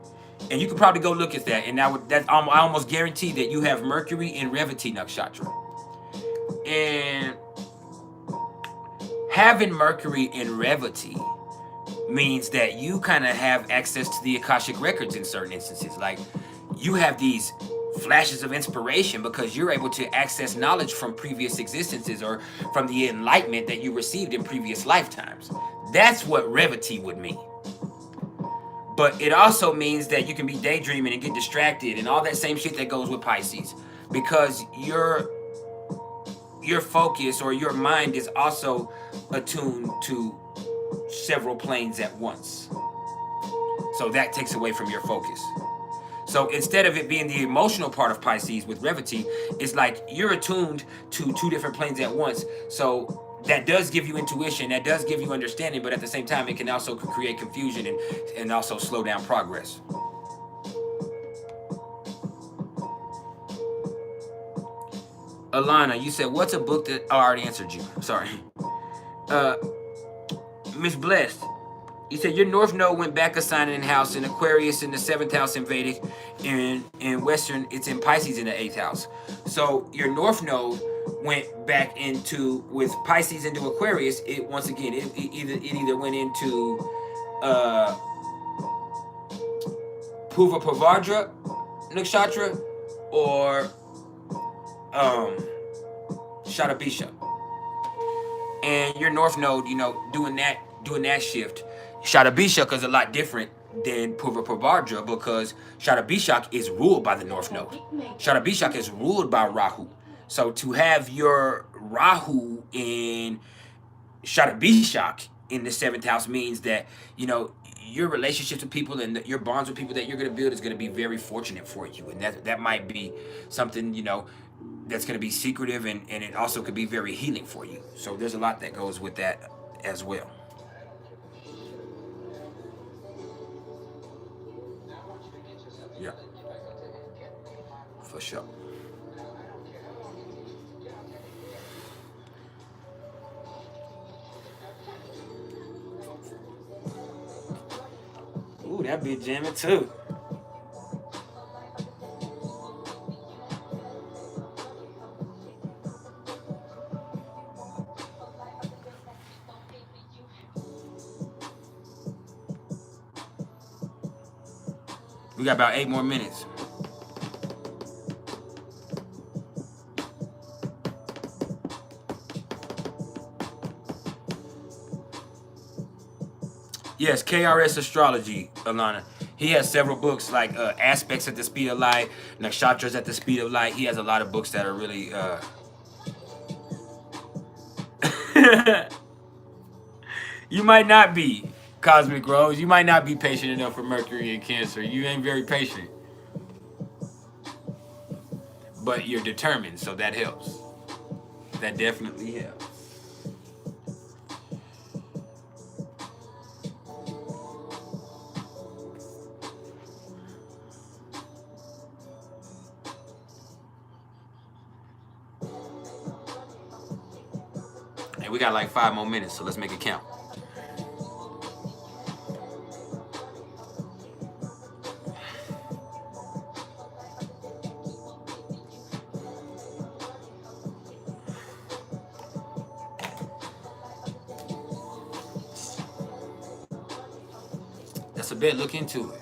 And you could probably go look at that, and I almost guarantee that you have Mercury in Revati Nakshatra. And having Mercury in Revati means that you kind of have access to the Akashic records in certain instances. Like, you have these flashes of inspiration because you're able to access knowledge from previous existences or from the enlightenment that you received in previous lifetimes. That's what Revati would mean. But it also means that you can be daydreaming and get distracted and all that same shit that goes with Pisces, because your focus or your mind is also attuned to several planes at once. So that takes away from your focus. So instead of it being the emotional part of Pisces with Revati, it's like you're attuned to two different planes at once. So that does give you intuition, that does give you understanding, but at the same time, it can also create confusion and also slow down progress. Alana, you said, what's a book that... Oh, I already answered you. Sorry. Miss Blessed, you said your North Node went back a sign in house in Aquarius in the 7th house in Vedic. In Western, it's in Pisces in the 8th house. So your North Node went back into, with Pisces into Aquarius, it once again, it either went into Purva Pavadra Nakshatra or Shatabisha. And your North Node, you know, doing that shift. Shatabishak is a lot different than Purva Pavadra because Shatabishak is ruled by the North Node. Shatabishak is ruled by Rahu. So to have your Rahu in Shatabishak in the 7th house means that, you know, your relationships with people and your bonds with people that you're going to build is going to be very fortunate for you. And that might be something, you know, that's going to be secretive, and it also could be very healing for you. So there's a lot that goes with that as well. Yeah, for sure. Ooh, that be jamming too. We got about 8 more minutes. Yes, KRS Astrology, Alana. He has several books like Aspects at the Speed of Light, Nakshatras at the Speed of Light. He has a lot of books that are really... You might not be, Cosmic Rose. You might not be patient enough for Mercury and Cancer. You ain't very patient. But you're determined, so that helps. That definitely helps. And we got like 5 more minutes, so let's make it count. That's a bet. Look into it.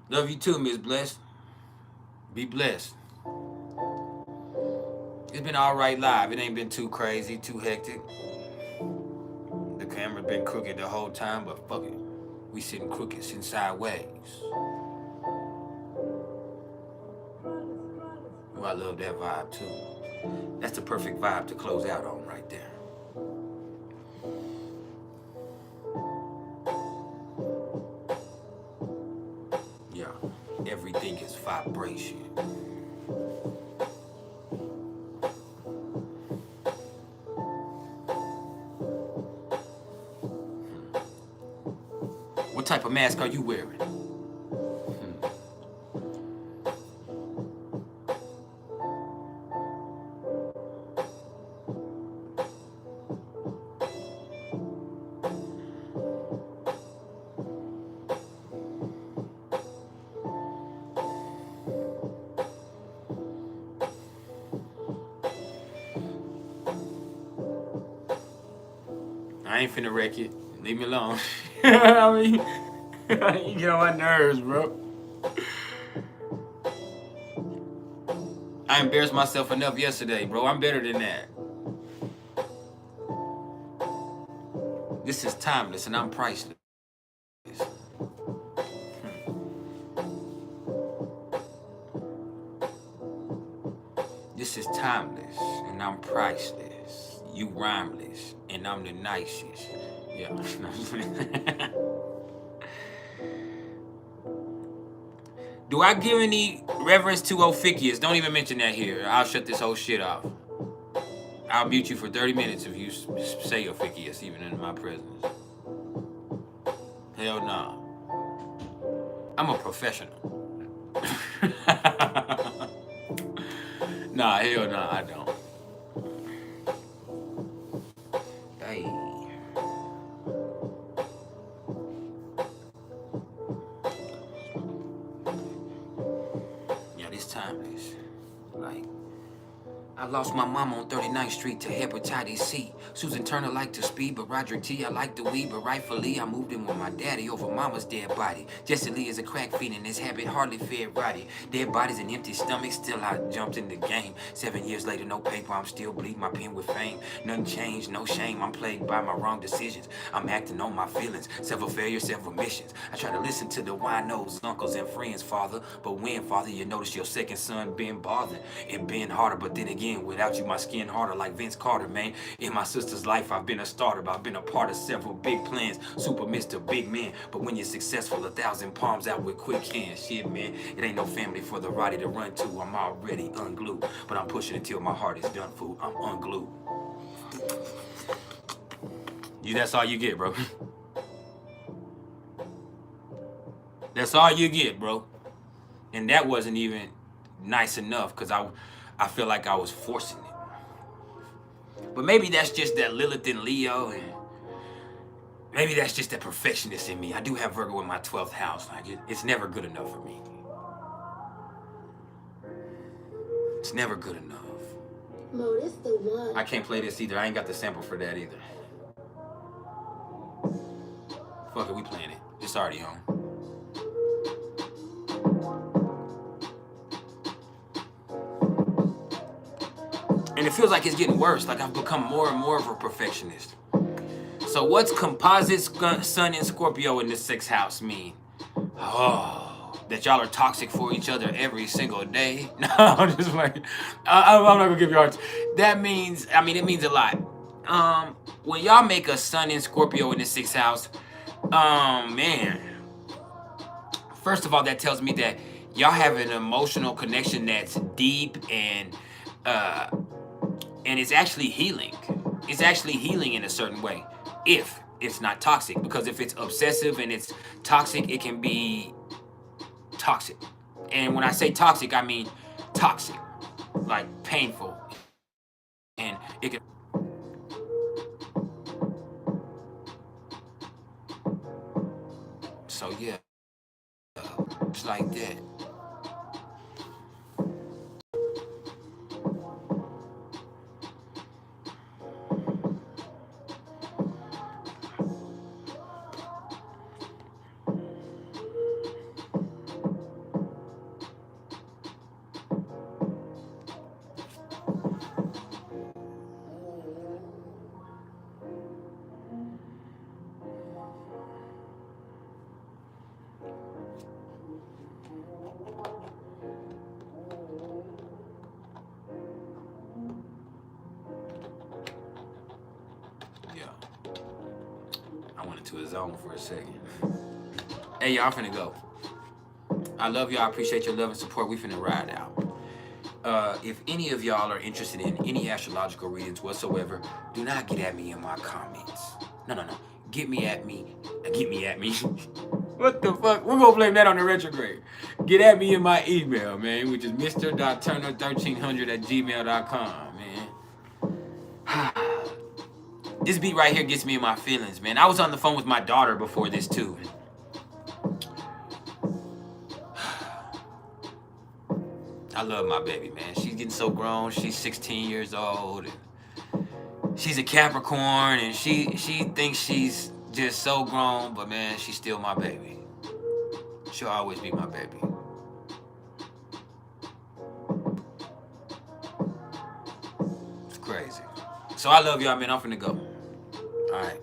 Love you too, Miss Blessed. Be blessed. It's been all right live. It ain't been too crazy, too hectic. The camera's been crooked the whole time, but fuck it. We sitting crooked, sitting sideways. Oh, I love that vibe too. That's the perfect vibe to close out on right there. everything is vibration. What type of mask are you wearing? I ain't finna wreck it. Leave me alone. I mean, you get on my nerves, bro. I embarrassed myself enough yesterday, bro. I'm better than that. This is timeless and I'm priceless. This is timeless and I'm priceless. You rhymeless and I'm the nicest. Yeah. Do I give any reverence to Ophiuchus? Don't even mention that here. I'll shut this whole shit off. I'll mute you for 30 minutes if you say Ophiuchus, even in my presence. Hell no. I'm a professional. Nah, hell no, I don't. Hey. Yeah, this timeless. Like, I lost my mama on 39th Street to hepatitis C. Susan Turner liked to speed, but Roderick T, I like the weed, but rightfully I moved in with my daddy over mama's dead body. Jesse Lee is a crack fiend and his habit hardly fed Roddy. Dead bodies and empty stomachs, still I jumped in the game. 7 years later, no paper, I'm still bleeding my pen with fame. Nothing changed, no shame, I'm plagued by my wrong decisions. I'm acting on my feelings, several failures, several missions. I try to listen to the winos, uncles and friends, father. But when, father, you notice your second son been bothered. It been harder, but then again, without you, my skin harder like Vince Carter, man. In my sister's life, I've been a starter, but I've been a part of several big plans. Super Mr. Big Man, but when you're successful, 1,000 palms out with quick hands. Shit, man, it ain't no family for the Roddy to run to. I'm already unglued, but I'm pushing until my heart is done, fool. I'm unglued. That's all you get, bro. That's all you get, bro. And that wasn't even nice enough, because I feel like I was forcing it. But maybe that's just that Lilith and Leo, and maybe that's just that perfectionist in me. I do have Virgo in my 12th house. It's never good enough for me. It's never good enough. Modus the one. I can't play this either. I ain't got the sample for that either. Fuck it, we playing it. It's already on. And it feels like it's getting worse. Like I've become more and more of a perfectionist. So what's composite sun and Scorpio in the 6th house mean? Oh, that y'all are toxic for each other every single day? No, I'm just like, I'm not gonna give you hearts. That means, I mean, it means a lot. When y'all make a sun and Scorpio in the 6th house, man. First of all, that tells me that y'all have an emotional connection that's deep and it's actually healing. It's actually healing in a certain way, if it's not toxic. Because if it's obsessive and it's toxic, it can be toxic. And when I say toxic, I mean toxic, like painful. And it can. So yeah, it's like that. To his zone for a second. Hey, y'all finna go. I love y'all. I appreciate your love and support. We finna ride out. If any of y'all are interested in any astrological readings whatsoever, do not get at me in my comments. No. Get me at me. What the fuck? We're gonna blame that on the retrograde. Get at me in my email, man, which is mr.turner1300@gmail.com, man. This beat right here gets me in my feelings, man. I was on the phone with my daughter before this, too. I love my baby, man. She's getting so grown. She's 16 years old. And she's a Capricorn, and she thinks she's just so grown, but, man, she's still my baby. She'll always be my baby. It's crazy. So I love y'all, man. I'm finna go. All right.